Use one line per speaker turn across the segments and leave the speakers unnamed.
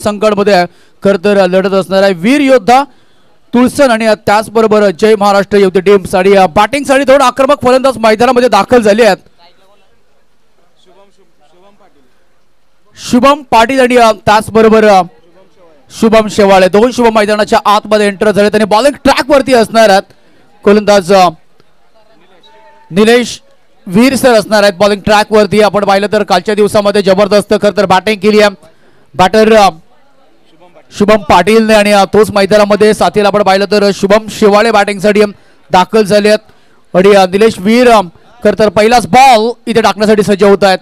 संघांमध्ये खरं तर लढत असणार आहे वीर योद्धा तुळसन आणि त्याचबरोबर जय महाराष्ट्र युवती टीम साठी बॅटिंग साठी थोडं आक्रमक फलंदाज मैदानामध्ये दाखल झाले आहेत. शुभम पाटील आणि त्याचबरोबर शुभम शेवाळे दोन शुभम मैदानाच्या आतमध्ये एंटर झाले. त्यांनी बॉलिंग ट्रॅक वरती असणार आहेत. गोलंदाज निलेश वीर सर असणार आहेत बॉलिंग ट्रॅक वरती. आपण पाहिलं तर कालच्या दिवसामध्ये जबरदस्त खरं तर बॅटिंग केली आहे बॅटर शुभम पाटीलने आणि तोच मैदानामध्ये साथीला आपण पाहिलं तर शुभम शेवाळे बॅटिंगसाठी दाखल झाले आहेत आणि निलेश वीर खरं तर पहिलाच बॉल इथे टाकण्यासाठी सज्ज होत आहेत.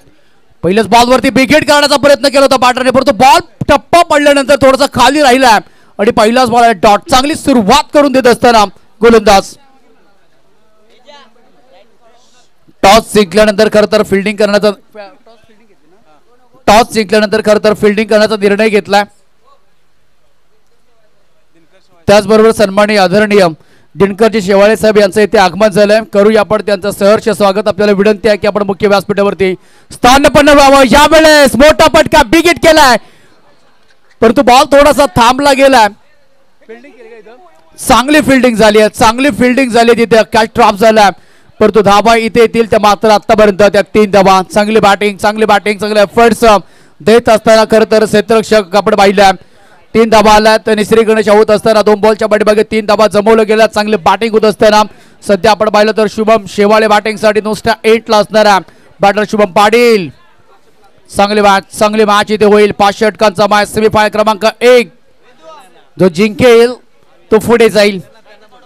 पहिल्याच बॉलवरती विकेट करण्याचा प्रयत्न केला होता बॅटरने परंतु बॉल टप्पा पडल्यानंतर थोडासा खाली राहिला आणि पहिलाच बॉल डॉट चांगली सुरुवात करून देत असताना गोलंदाज टॉस जिंकल्यानंतर खरं तर फिल्डिंग करण्याचा निर्णय घेतलाय. त्याचबरोबर सन्माननीय आदरणीय दिनकरजी शेवाळे साहेब यांचं इथे आगमन झालंय. करूया आपण त्यांचं सहर्ष स्वागत. आपल्याला विनंती आहे की आपण मुख्य व्यासपीठावरती स्थानपन्न व्हावं. यावेळेस मोठा फटका बिग हिट केलाय परंतु बॉल थोडासा थांबला गेलाय. चांगली फिल्डिंग झाली तिथे कॅच ड्रॉप झाला परंतु धाबा इथे येतील त्या मात्र आतापर्यंत त्या 3 धाबा. चांगली बॅटिंग चांगले एफर्ट्स देत असताना खरं तर क्षेत्ररक्षक आपण पाहिल्या 3 धाबा आल्यात. निश्री गणेश होत असताना 2 बॉलच्या पाठीमागे 3 धाबा जमवलं गेल्या. चांगली बॅटिंग होत असताना सध्या आपण पाहिलं तर शुभम शेवाळे बॅटिंगसाठी नुसत्या 8 ला असणारा बॅटर शुभम पाटील. चांगली मॅच इथे होईल. 5 षटकांचा मॅच सेमीफायनल क्रमांक 1 जो जिंकेल तो पुढे जाईल.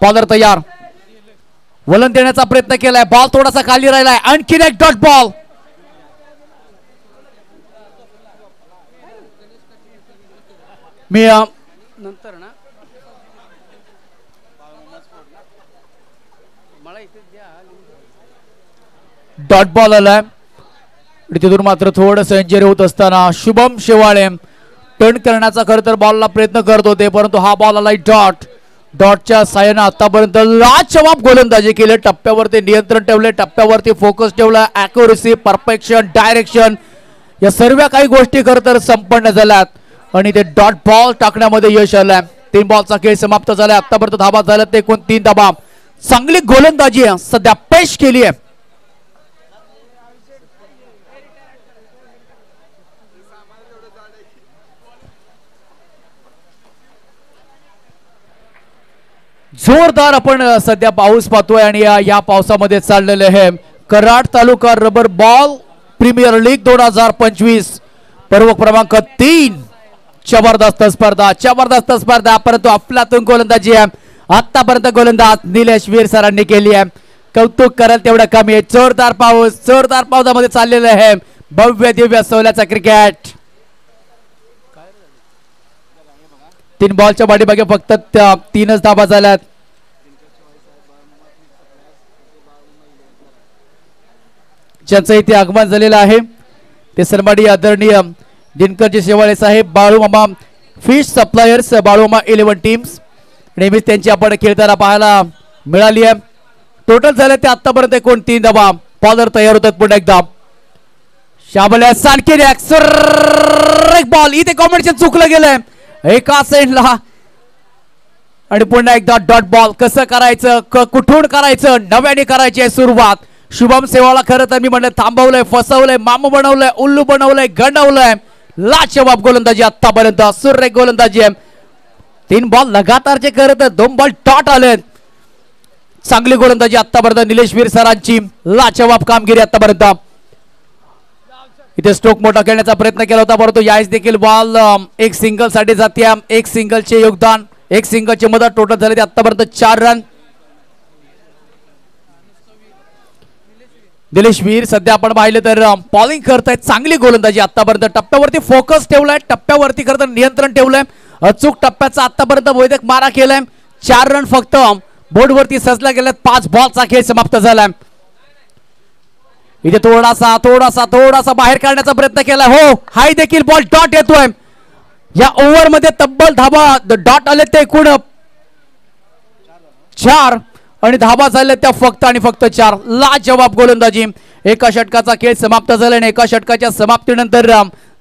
बॉलर तयार वलन देण्याचा प्रयत्न केलाय. बॉल थोडासा खाली राहिलाय. आणखीन एक डॉट बॉल. मी नंतर ना डॉट बॉल आलाय तिथून मात्र थोडंसं इंजरी होत असताना शुभम शेवाळे टर्न करण्याचा खरं तर बॉलला प्रयत्न करत होते परंतु हा बॉल आलाय डॉटच्या साह्याने आतापर्यंत लाजवाब गोलंदाजी केली. टप्प्यावरती नियंत्रण ठेवले टप्प्यावरती फोकस ठेवला. ॲक्युरेसी परफेक्शन डायरेक्शन या सर्व काही गोष्टी खरं तर संपन्न झाल्यात आणि ते डॉट बॉल टाकण्यामध्ये यश आलंय. 3 बॉलचा खेळ समाप्त झालाय. आतापर्यंत धाबा झाला ते एकूण 3 धाबा. चांगली गोलंदाजी सध्या पेश केली आहे. जोरदार आपण सध्या पाऊस पाहतोय आणि या पावसामध्ये चाललेले आहे कराड तालुका रबर बॉल प्रीमियर लीग 2025 पर्व क्रमांक 3. जबरदस्त स्पर्धा परंतु अफलातून गोलंदाजी आहे. आतापर्यंत गोलंदाज निलेश वीर सरांनी केली आहे. कौतुक कराल तेवढं कमी आहे. जोरदार पावसामध्ये चाललेलं आहे भव्य दिव्य सोल्याचा क्रिकेट. 3 बॉलच्या पाठीमागे फक्त 3च धाबा झाल्यात. ज्यांचं इथे आगमन झालेलं आहे ते सन्माननीय आदरणीय दिनकरजी शेवाळे साहेब Balumama fish suppliers Balumama 11 teams नेहमीच त्यांची आपण खेळताना पाहायला मिळाली आहे. टोटल झाले ते आतापर्यंत एकूण 3 धाबा. बॉलर तयार होतात पुन्हा एकदा. शाबल्या आणखीन एक बॉल इथे कॉम्बिनेशन चुकलं गेलंय एका सेंडला आणि पुन्हा एकदा डॉट बॉल. कसं करायचं कुठून करायचं नव्याने करायची सुरुवात. शुभम सेवाला खरं तर मी म्हणलं थांबवलंय फसवलंय मामू बनवलंय उल्लू बनवलंय गंडवलंय. लाजवाब गोलंदाजी आतापर्यंत सुरेख गोलंदाजी आहे. 3 बॉल लगातारचे खरं तर 2 बॉल डॉट आले. चांगली गोलंदाजी आतापर्यंत निलेश वीर सरांची. लाजवाब कामगिरी आतापर्यंत. इथे स्ट्रोक मोठा खेळण्याचा प्रयत्न केला होता परंतु यावेळेस देखील बॉल एक सिंगल साठी जाते. एक सिंगलचे योगदान एक सिंगलची मदत. टोटल झाले ते आतापर्यंत 4 रन. निलेश वीर सध्या आपण पाहिलं तर बॉलिंग करतायत. चांगली गोलंदाजी आतापर्यंत. टप्प्यावरती फोकस ठेवलाय. टप्प्यावरती खरं तर नियंत्रण ठेवलंय. अचूक टप्प्याचा आतापर्यंत बहुतेक मारा केलाय. 4 रन फक्त बोर्डवरती सजल्या गेल्यात. 5 बॉलचा खेळ समाप्त झालाय. इथे थोडासा बाहेर काढण्याचा प्रयत्न केला. हो हाय देखील बॉल डॉट येतोय. या ओव्हर मध्ये तब्बल धाबा डॉट आले ते एकूण 4 आणि धाबा झाले त्या फक्त आणि फक्त 4. लाजवाब गोलंदाजी. एका षटकाचा खेळ समाप्त झाला आणि एका षटकाच्या समाप्तीनंतर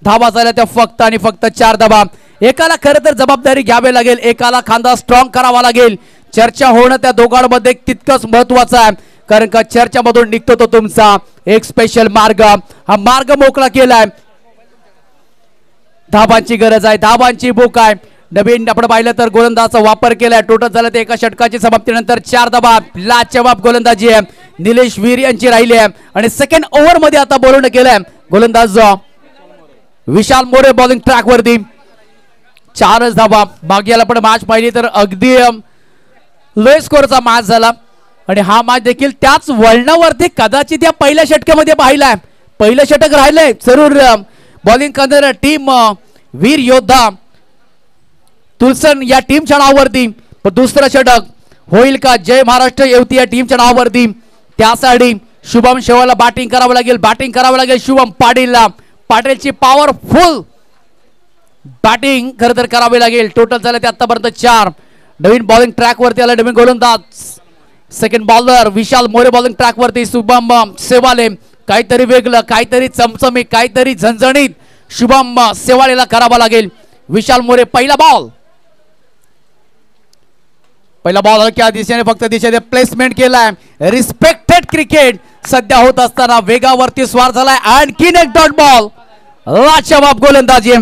धावा झाल्या त्या फक्त आणि फक्त 4 धावा. एकाला खरं तर जबाबदारी घ्यावी लागेल, एकाला खांदा स्ट्रॉंग करावा लागेल. चर्चा होणं त्या दोघांमध्ये तितकंच महत्वाचं आहे, कारण का चर्चामधून निघतो तो तुमचा एक स्पेशल मार्ग. हा मार्ग मोकळा केलाय. धाबांची गरज आहे, धाबांची भूक आहे. नवीन आपण पाहिलं तर गोलंदाजाचा वापर केलाय. टोटल झालं ते एका षटकाची समाप्तीनंतर 4 धाबा. लाजवाब गोलंदाजी आहे निलेश वीर यांची राहिली आहे. आणि सेकंड ओव्हर मध्ये आता बोलवणं केलंय गोलंदाज विशाल मोरे बॉलिंग ट्रॅक वरती. 4च धाबा. मागे पण मॅच पाहिली तर अगदी लो स्कोरचा मॅच झाला आणि हा मॅच देखील त्याच वळणावरती कदाचित या पहिल्या षटकामध्ये पाहिलाय. पहिलं षटक राहिलंय जरूर बॉलिंग करणारा टीम वीर योद्धा तुलसन या टीमच्या नावावरती. पण दुसरं षटक होईल का जय महाराष्ट्र युवती या टीमच्या नावावरती. त्यासाठी शुभम शेवाला बॅटिंग करावं लागेल, बॅटिंग करावं लागेल शुभम पाटीलला. पाटीलची पॉवरफुल बॅटिंग खरं तर करावी लागेल. टोटल झालं ते आतापर्यंत 4. नवीन बॉलिंग ट्रॅक वरती आला नवीन गोलंदाज सेकंड बॉलर विशाल मोरे बॉलिंग ट्रॅक वरती. शुभम सेवाले काहीतरी वेगळं, काहीतरी चमचमीत, काहीतरी झणझणीत शुभम सेवालेला करावा लागेल. विशाल मोरे पहिला बॉल हलक्या दिशेने फक्त दिशेने प्लेसमेंट केलाय. रिस्पेक्टेड क्रिकेट सध्या होत असताना वेगावरती स्वार झालाय. आणखीन एक डॉट बॉल. लाजवाब गोलंदाजी,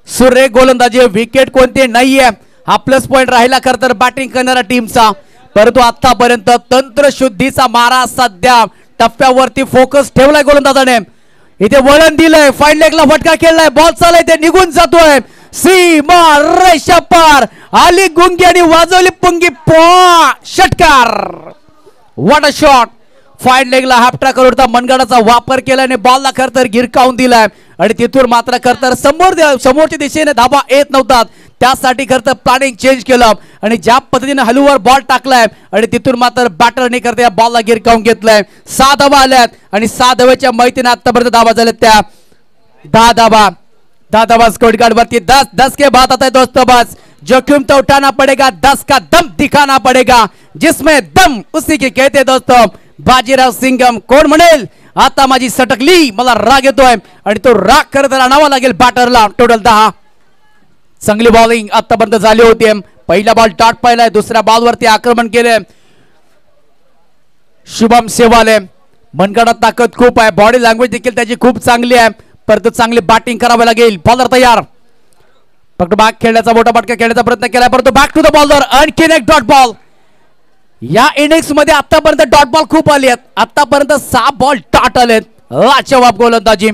सुरेख गोलंदाजी. विकेट कोणते नाहीये हा प्लस पॉइंट राहिला खरं तर बॅटिंग करणाऱ्या टीमचा. परंतु आतापर्यंत तंत्रशुद्धीचा मारा सध्या टप्प्यावरती फोकस ठेवलाय गोलंदाजाने. इथे वळण दिलंय, फाईन लेगला फटका खेळलाय, बॉल चाललाय ते निघून जातोय. सीमा रेषा पार आली गुंगी आणि वाजवली पुंगी. षटकार. What a shot. फाईन लेगला हाफ ट्रॅक वरचा मनगडाचा वापर केल्याने बॉलला खरं तर गिरकावून दिलाय आणि तिथून मात्र खरं तर समोरच्या दिशेने धाबा येत नव्हतात. त्यासाठी खरं तर प्लॅनिंग चेंज केलं आणि ज्या पद्धतीने हलूवर बॉल टाकलाय आणि तिथून मात्र बॅटरने करता या बॉलला गिरकावून घेतलाय. 6 धाबा आल्यात आणि 6 धाब्याच्या माहितीने आतापर्यंत धाबा झाल्यात त्या 10 धाबा. 10 धाबा स्कोर कार्ड वरती. 10 के बाद आता है दोस्तों. बस जोखिम तो उठाना पड़ेगा, 10 का दम दिखाना पड़ेगा. जिसमें दम उसी के कहते दोस्तों बाजीराव सिंगम. कोण म्हणेल आता माझी सटकली, मला राग येतोय आणि तो राग खरं तर आणावा लागेल बॅटरला. टोटल 10. चांगली बॉलिंग आतापर्यंत झाली होती. पहिला बॉल डॉट पाहिलाय, दुसऱ्या बॉल वरती आक्रमण केले शुभम सेवाले. मनगडात ताकद खूप आहे, बॉडी लँग्वेज देखील त्याची खूप चांगली आहे. परंतु चांगली बॅटिंग करावी लागेल. बॉलर तयार. फक्त बॅक खेळण्याचा मोठा फटका खेळण्याचा प्रयत्न केला परंतु बॅक टू द बॉलर. आणखीन एक डॉट बॉल. या इनिंग्स मध्ये आतापर्यंत डॉट बॉल खूप आले आहेत. आतापर्यंत 6 बॉल डॉट आलेत. लाजवाब गोलंदाजी.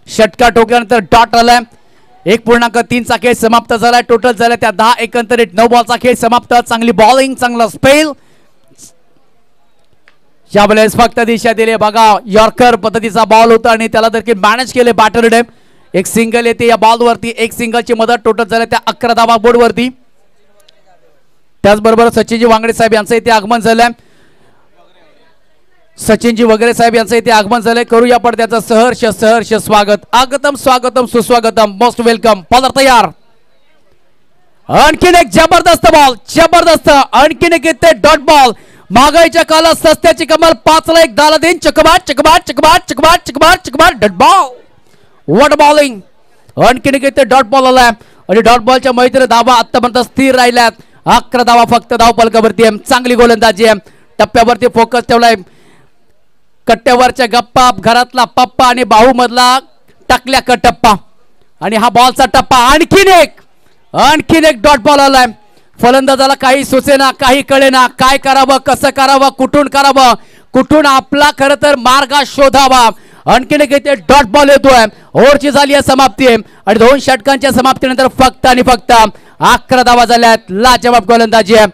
षटका ठोकल्यानंतर डॉट आलाय. 1.3 चा खेळ समाप्त झालाय. टोटल झाला त्या 10 एकंदरीत 9 बॉलचा खेळ समाप्त. चांगली बॉलिंग, चांगला स्पेल. यावेळेस फक्त दिशा दिली बघा. यॉर्कर पद्धतीचा बॉल होता आणि त्याला देखील मॅनेज केले बॅटरने. एक सिंगल येते या बॉल वरती, एक सिंगलची मदत. टोटल झाल्या त्या 11 धावा बोर्ड वरती. त्याचबरोबर सचिनजी वांगडे साहेब यांचं इथे आगमन झालंय. सचिनजी वगैरे साहेब यांचं इथे आगमन झालंय. करूया आपण त्याचं सहर्ष स्वागत. आगतम स्वागतम सुस्वागतम, मोस्ट वेलकम. बॉलर तयार. आणखीन एक जबरदस्त बॉल, जबरदस्त. आणखीन एक येते डॉट बॉल. महागाईच्या काळात सस्त्याची कमाल. 5 ला 1 दाला देईन. चकबाट चकबाट चकबाट चकबाट चकबाट चकबाट डॉट बॉल. What bowling. आणखीन एक येते डॉट बॉल आलाय आणि डॉट बॉलच्या मैत्रीने धावा आतापर्यंत स्थिर राहिल्यात. 11 धावा फक्त धाव फलकावरती आहे. चांगली गोलंदाजी आहे. टप्प्यावरती फोकस ठेवलाय. कट्ट्यावरच्या गप्पा, घरातला पप्पा आणि बाहू मधला टाकल्या का टप्पा आणि हा बॉलचा टप्पा. आणखीन एक डॉट बॉल आलाय. फलंदाजाला काही सुचेना, काही कळेना, काय करावं, कसं करावं, कुठून करावं, कुठून आपला खरं तर मार्ग शोधावा. आणखीन एक इथे डॉट बॉल येतोय. ओव्हरची झाली आहे समाप्ती आणि 2 षटकांच्या समाप्तीनंतर फक्त आणि फक्त 11 धावा झाल्यात. लाजवाब गोलंदाजी आहे.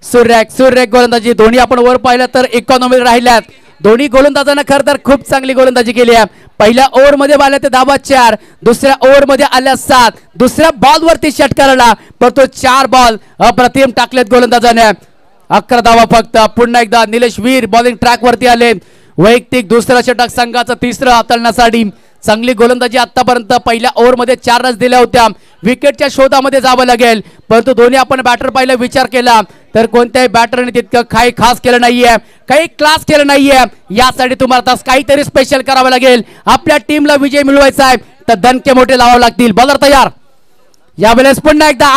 सुरेख गोलंदाजी. दोन्ही आपण वर पाहिलं तर इकॉनॉमी राहिल्यात. दोन्ही गोलंदाजांना खरं तर खूप चांगली गोलंदाजी केली आहे. पहिल्या ओव्हर मध्ये आल्या ते धावा 4, दुसऱ्या ओव्हर मध्ये आल्या 7. दुसऱ्या बॉल वरती षटकाराला परंतु 4 बॉल अप्रतिम टाकलेत गोलंदाजाने. 11 धावा फक्त. पुन्हा एकदा निलेश वीर बॉलिंग ट्रॅक वरती आले. वैयक्तिक दुसरं षटक, संघाचं तिसरं हाताळण्यासाठी. चांगली गोलंदाजी आतापर्यंत. पहिल्या ओव्हर मध्ये 4 रन्स दिल्या होत्या. विकेटच्या शोधामध्ये जावं लागेल परंतु दोन्ही आपण बॅटर पाहिलं, विचार केला तर कोणत्याही बॅटरने तितकं काही खास केलं नाहीये, काही क्लास केलं नाहीये. यासाठी तुम्हाला आता काहीतरी स्पेशल करावं लागेल. आपल्या टीमला विजय मिळवायचा आहे तर दणके मोठे लावावे लागतील. बॉलर तयार. यावेळेस पुन्हा एकदा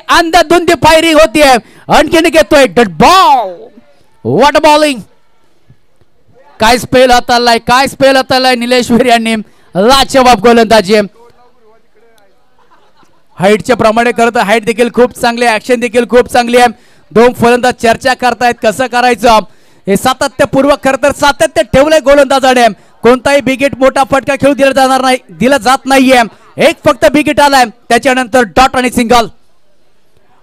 अंधाधुंदी फायरिंग होतीये. आणखीन घेतोय डॉट बॉल. What bowling. काय स्पेल हाताळलाय निलेश वीर यांनी. लाजवाब गोलंदाजी. हाईटच्या प्रमाणे करत हाईट देखील खूप चांगली आहे, ऍक्शन देखील खूप चांगली आहे. दोन फलंदाज चर्चा करतायत कसं करायचं. हे सातत्यपूर्वक खरं तर सातत्य ठेवलंय गोलंदाजाने. कोणताही बिगेट मोठा फटका खेळू दिला जात नाहीये. एक फक्त बिगेट आलाय, त्याच्यानंतर डॉट आणि सिंगल.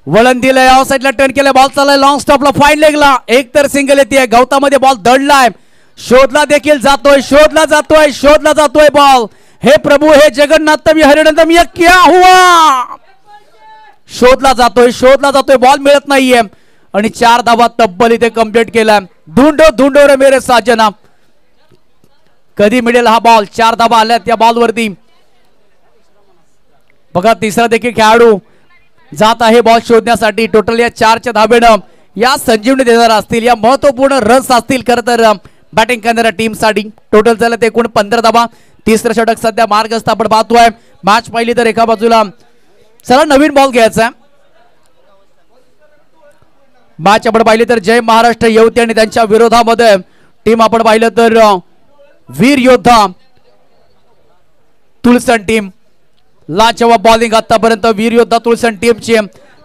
वळण दिलंय, ऑफ साईडला टर्न केलंय, बॉल चाललाय लॉंग स्टॉपला फाईन लेगला. एक तर सिंगल येते. गवतामध्ये बॉल दडलाय. शोधला देखील जातोय बॉल. हे प्रभू, हे जगन्नाथ, मी हरिनंदन, ये क्या हुआ. शोधला जातोय बॉल मिळत नाहीये आणि 4 धावा तब्बल इथे कंप्लीट केला. धुंडो रे मेरे साजना. कधी मिळेल हा बॉल. 4 धावा आल्या त्या बॉल वरती. बघा तिसरा देखील खेळाडू जात आहे बॉल शोधण्यासाठी. टोटल या 4च्या धावेनं या संजीवनी देणार असतील, या महत्वपूर्ण रन्स असतील खरं तर बॅटिंग करणाऱ्या टीम साठी. टोटल झालं ते एकूण 15 धावा. तिसरं षटक सध्या मार्गस्थ आपण पाहतोय. मॅच पाहिली तर एका बाजूला चला नवीन बॉल घ्यायचा. मॅच आपण पाहिली तर जय महाराष्ट्र युवती आणि त्यांच्या विरोधामध्ये टीम आपण पाहिलं तर वीर योद्धा तुलसन टीम. लाजवाब बॉलिंग आतापर्यंत वीर योद्धा तुलसन टीमची.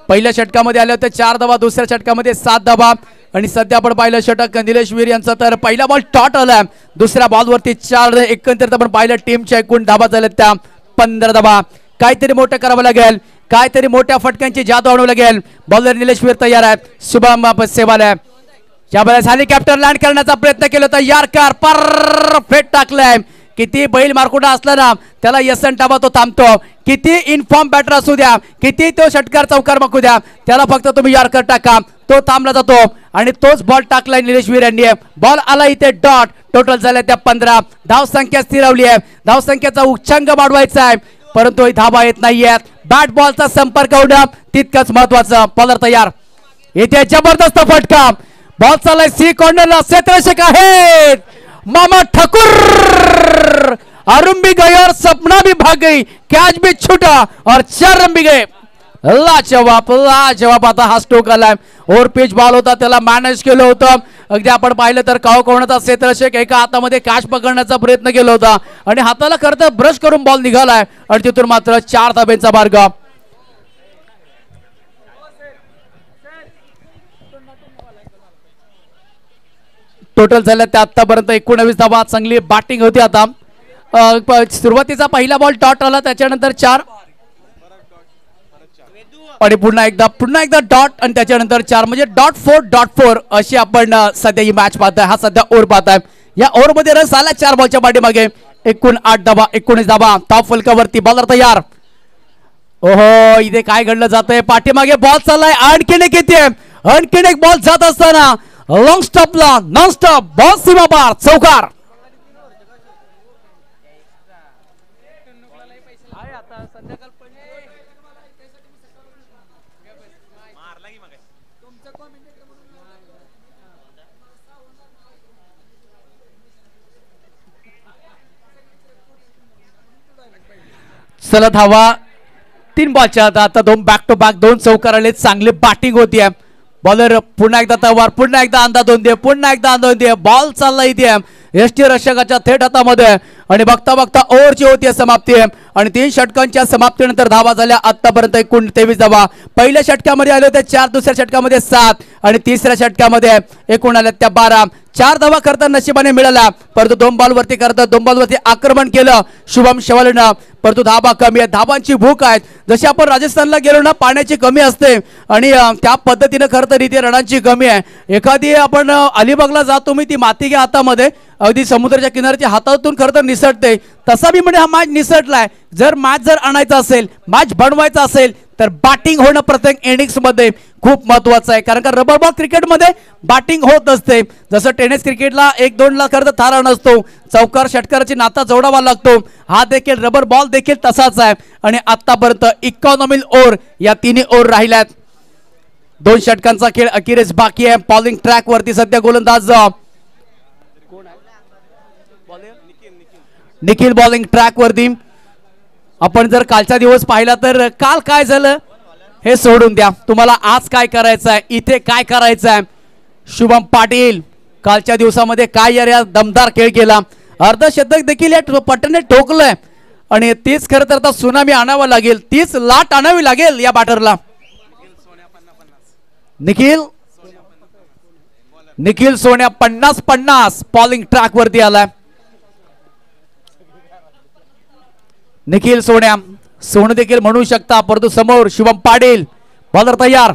पहिल्या षटकामध्ये आले होते 4 धावा, दुसऱ्या षटकामध्ये 7 धावा आणि सध्या आपण पाहिलं षटक निलेश वीर यांचा. तर पहिला बॉल टॉट आलाय, दुसऱ्या बॉलवरती 4. एकंदरीत आपण पाहिलं टीमच्या एकूण धावा झाल्या त्या 15 धावा. काहीतरी मोठं करावं लागेल, काहीतरी मोठ्या फटक्यांची जादू आणावं लागेल. बॉलर निलेश वीर तयार आहे. शुभम सेवाल आहे. यावेळेस हेलिकॉप्टर लँड करण्याचा प्रयत्न केला होता. यारकार परफेक्ट टाकलाय. किती बैल मारकुटा असला ना त्याला यसन टाबा तो थांबतो. किती इन्फॉर्म बॅटर असू द्या, किती तो षटकार चौकार मागू द्या, त्याला फक्त तुम्ही यारकर टाका, तो थांबला जातो. आणि तोच बॉल टाकलाय निलेश वीर यांनी. बॉल आला इथे डॉट. टोटल झाल्या त्या 15. धाव संख्या स्थिरावली आहे. धाव संख्येचा उच्चांक वाढवायचा आहे परंतु धावा येत नाहीये. बॅट बॉलचा संपर्क होणं तितकंच महत्वाचं. बॉलर तयार. इथे जबरदस्त फटका. बॉल चाललाय सी कॉर्नरला. क्षेत्ररक्षक आहेत मामा ठाकुर. अरुण भी गए और सपना भी भाग गई. कैच भी छूटा और 4 रन भी गए. लाजवाब. आता हा स्ट्रोक आलाय. ओव्हर पिच बॉल होता, त्याला मॅनेज केलं होतं. अगदी आपण पाहिलं तर कोणाचा क्षेत्ररक्षक एका हातामध्ये कॅच पकडण्याचा प्रयत्न केला होता आणि हाताला करता ब्रश करून बॉल निघालाय आणि तिथून मात्र 4 धाब्यांचा मार्ग. टोटल झाल्या त्या आतापर्यंत 19 धावा. चांगली बॅटिंग होती. आता सुरुवातीचा पहिला बॉल टॉट आला, त्याच्यानंतर 4 आणि पुन्हा एकदा डॉट आणि त्याच्यानंतर 4 म्हणजे .4 अशी आपण सध्या ही मॅच पाहताय. हा सध्या ओव्हर पाहताय. या ओव्हर मध्ये रन आला 4 बॉलच्या पाठीमागे. एकूण 8 धावा, 19 धावा. टॉप फलकावरती बॉलर तयार. ओहो, इथे काय घडलं जातंय. पाठीमागे बॉल चाललाय. आणखीन एक बॉल जात असताना लॉंग स्टॉपला नॉन स्टॉप बॉल सीमा पार चौकार. चला धावा 3 बॉलच्या. आता 2 बॅक टू बॅक 2 चौकार आले. चांगली बॅटिंग होतीये. बॉलर पुन्हा एकदा तवार, पुन्हा एकदा अंदाधुंदी. बॉल चालला इथे यष्टी रक्षकाच्या थेट हातामध्ये आणि बघता ओव्हरची होती समाप्ती. आणि 3 षटकांच्या समाप्तीनंतर धावा झाल्या आतापर्यंत एकूण 23 धावा. पहिल्या षटकामध्ये आले होते 4, दुसऱ्या षटकामध्ये 7 आणि तिसऱ्या षटकामध्ये एकूण आल्या त्या 12. 4 धावा करता नशिबाने मिळाला परंतु 2 बॉलवरती आक्रमण केलं शुभम शेवालेनं. परंतु धावा कमी आहे. धावांची भूक आहे. जशी आपण राजस्थानला गेलो ना, पाण्याची कमी असते आणि त्या पद्धतीने खरं तर इथे रणांची कमी आहे. एखादी आपण अलिबागला जातो मी, ती माती घ्या हातामध्ये, अगदी समुद्राच्या किनाऱ्याच्या हातातून खरं तर निसटते. तसा बी म्हणजे हा मॅच निसटलाय. जर मॅच आणायचा असेल, मॅच बनवायचा असेल तर बॅटिंग होणं प्रत्येक इनिंग्स मध्ये खूप महत्वाचं आहे. कारण का रबर बॉल क्रिकेटमध्ये बॅटिंग होत असते. जसं टेनिस क्रिकेटला 1-2 ला खरं तर थारा नसतो, चौकार षटकाराची नाता जोडावा लागतो. हा देखील रबर बॉल देखील तसाच आहे. आणि आतापर्यंत इकॉनॉमिक ओव्हर या 3 ओव्हर राहिल्यात. 2 षटकांचा खेळ अखेरीस बाकी आहे. बॉलिंग ट्रॅक वरती सध्या गोलंदाज निखिल बॉलिंग ट्रॅक वरती. आपण जर कालचा दिवस पाहिला तर काल काय झालं हे सोडून द्या, तुम्हाला आज काय करायचं आहे, इथे काय करायचं आहे. शुभम पाटील कालच्या दिवसामध्ये काय या दमदार खेळ केला, अर्धशतक देखील या पटने ठोकलंय आणि तीच खरं तर आता सुनामी आणावं लागेल, तीच लाट आणावी लागेल या बॅटरला. निखिल सोन्या 50-50 बॉलिंग ट्रॅक वरती आलाय. निखिल सोन्या सोनं देखील म्हणू शकता, परंतु समोर शुभम पाटील. बॉलर तयार,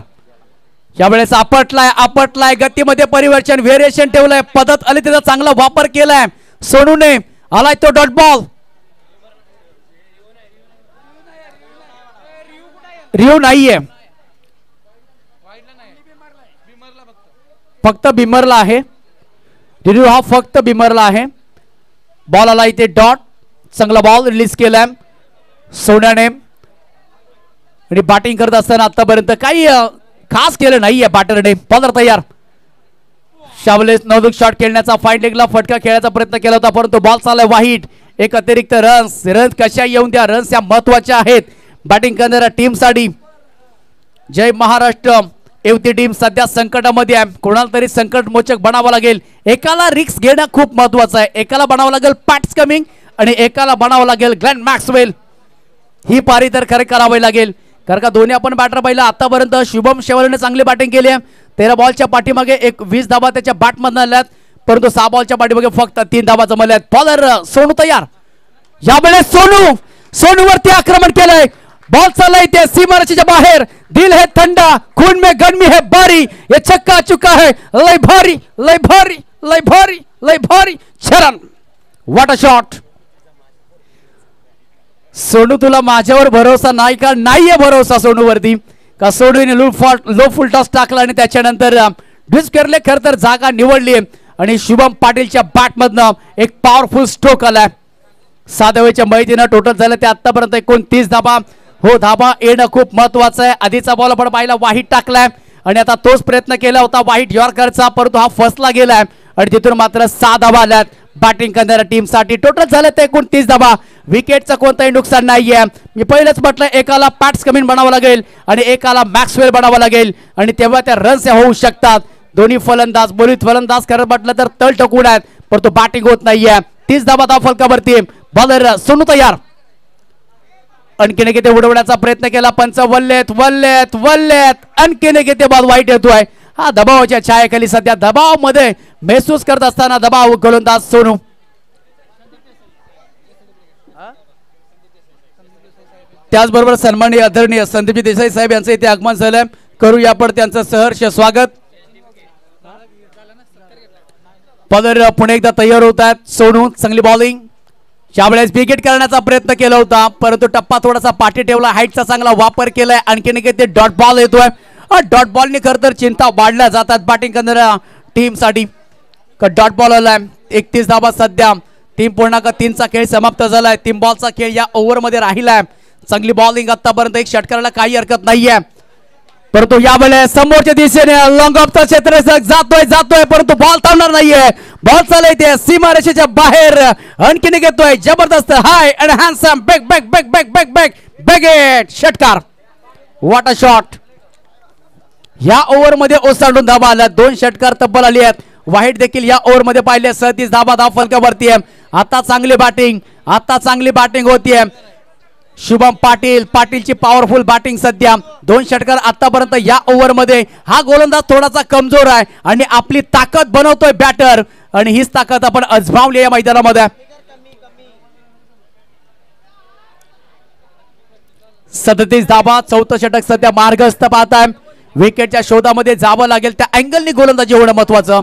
यावेळेस आपटलाय गतीमध्ये परिवर्तन, व्हेरिएशन ठेवलंय, पद्धत आली त्याचा चांगला वापर केलाय सोनूने. आलाय तो डॉट बॉल, रिव्ह्यू नाहीये, फक्त बिमरला आहे रिव्ह्यू, हा फक्त बिमरला आहे. बॉल आला इथे डॉट, चांगला बॉल रिलीज केलाय सोन्याने. आणि बॅटिंग करत असताना आतापर्यंत काही खास केलं नाहीये बॅटरने. बॉलर तयार, शावलेस नवदुक शॉट खेळण्याचा, फाईट लेगला फटका खेळण्याचा प्रयत्न केला होता, परंतु बॉल चाललाय वाईट. एक अतिरिक्त रन्स कशा येऊन द्या, रन्स या महत्वाच्या आहेत बॅटिंग करणाऱ्या टीमसाठी. जय महाराष्ट्र युवती टीम सध्या संकटामध्ये आहे, कोणाला तरी संकट मोचक बनावं लागेल. एकाला रिक्स घेणं खूप महत्वाचं आहे, एकाला बनावं लागेल पॅट्स कमिंग आणि एकाला बनावं लागेल ग्लेन मॅक्सवेल. ही पारी तर खरे करावी लागेल, कारण का दोन्ही आपण बॅटर पाहिला आतापर्यंत. शुभम शेवालेने चांगली बॅटिंग केली आहे, 13 बॉलच्या पाठीमागे 20 धाबा त्याच्या बॅटमधून आल्यात, परंतु 6 बॉलच्या पाठीमागे फक्त 3 धाबा जमल्यात. बॉलर सोनू तयार, यावेळेस सोनूवरती आक्रमण केलंय. बॉल चाललाय ते सीमारेषेच्या बाहेर, दिल है ठंडा खून में गर्मी है भारी, ये छक्का चुका है लय भारी लय भारी लय भारी लय भारी चरण. What a shot. सोनू तुला माझ्यावर भरोसा नाही का? नाहीये भरोसा सोनूवरती, का सोनूने लो फुल टॉस टाकला आणि त्याच्यानंतर डिस्करले खर तर जागा निवडली आणि शुभम पाटीलच्या बॅटमधनं एक पॉवरफुल स्ट्रोक आलाय. 7 धावेच्या मैदानात टोटल झालं ते आतापर्यंत 29 धाबा. हो, धाबा येणं खूप महत्वाचं आहे. आधीचा बॉल आपण पाहिला वाईट टाकलाय आणि आता तोच प्रयत्न केला होता वाईट यॉर्करचा, परंतु हा फसला गेलाय आणि तिथून मात्र 6 धाबा आल्यात बॅटिंग करणाऱ्या टीमसाठी. टोटल झाले ते 29 धाबा. विकेटचं कोणतंही नुकसान नाहीये. मी पहिलेच म्हटलं एकाला पॅट्स कमिंग बनावं लागेल आणि एकाला मॅक्सवेल बनावं लागेल आणि तेव्हा त्या रन्स होऊ शकतात. दोन्ही फलंदाज बोलीत फलंदाज करत म्हटलं तर तळ टकून आहेत, परंतु बॅटिंग होत नाहीये. 30 धाबा धाव फलकावरती. बॉलर सोनू तयार, आणखीन किती उडवण्याचा प्रयत्न केला, पंच वल्लेत आणखीन किती बॉल वाईट येतोय. हा दबावाच्या छायाखाली सध्या दबाव मध्ये महसूस करत असताना दबाव गोलंदाज सोनू. त्याचबरोबर सन्माननीय आदरणीय संदीप देसाई साहेब यांचं इथे आगमन झालंय, करूया आपण त्यांचं सहर्ष स्वागत. बॉलर पुणे एकदा तयार होत आहेत. सोनू चांगली बॉलिंग, यावेळेस विकेट करण्याचा प्रयत्न केला होता, परंतु टप्पा थोडासा पाठी ठेवला, हाईटचा चांगला वापर केलाय. आणखीन ते डॉट बॉल येतोय. डॉट बॉलने खरं तर चिंता वाढल्या जातात बॅटिंग करणाऱ्या टीमसाठी. डॉट बॉल आलाय. 31 धाबा सध्या. 3.3चा खेळ समाप्त झालाय. 3 बॉलचा खेळ या ओव्हरमध्ये राहिलाय. चांगली बॉलिंग आतापर्यंत, एक षटकाराला काही हरकत नाहीये, परंतु यावेळेस समोरच्या दिशेने लॉंग ऑफचा क्षेत्र जातोय परंतु बॉल थांबणार नाहीये. बॉल चालय ते सीमारेषेच्या बाहेर, आणखीन घेतोय जबरदस्त हाय अँड हँडसम बॅगेट षटकार. What a shot. या ओव्हर मध्ये ओसांडून धाबा आल्या. 2 षटकार तब्बल आली आहेत. वाईट देखील या ओव्हर मध्ये पाहिले. 37 धाबा धाव फलकावरती आहे. आता चांगली बॅटिंग होतीये. शुभम पाटीलची पॉवरफुल बॅटिंग सध्या. 2 षटकार आतापर्यंत या ओव्हर मध्ये. हा गोलंदाज थोडासा कमजोर आहे आणि आपली ताकद बनवतोय बॅटर आणि हीच ताकद आपण अजमावली या मैदानामध्ये. 37 धाबा. 4थं षटक सध्या मार्गस्थ पाहताय. विकेटच्या शोधामध्ये जावं लागेल, त्या अँगलनी गोलंदाजी होणं महत्वाचं.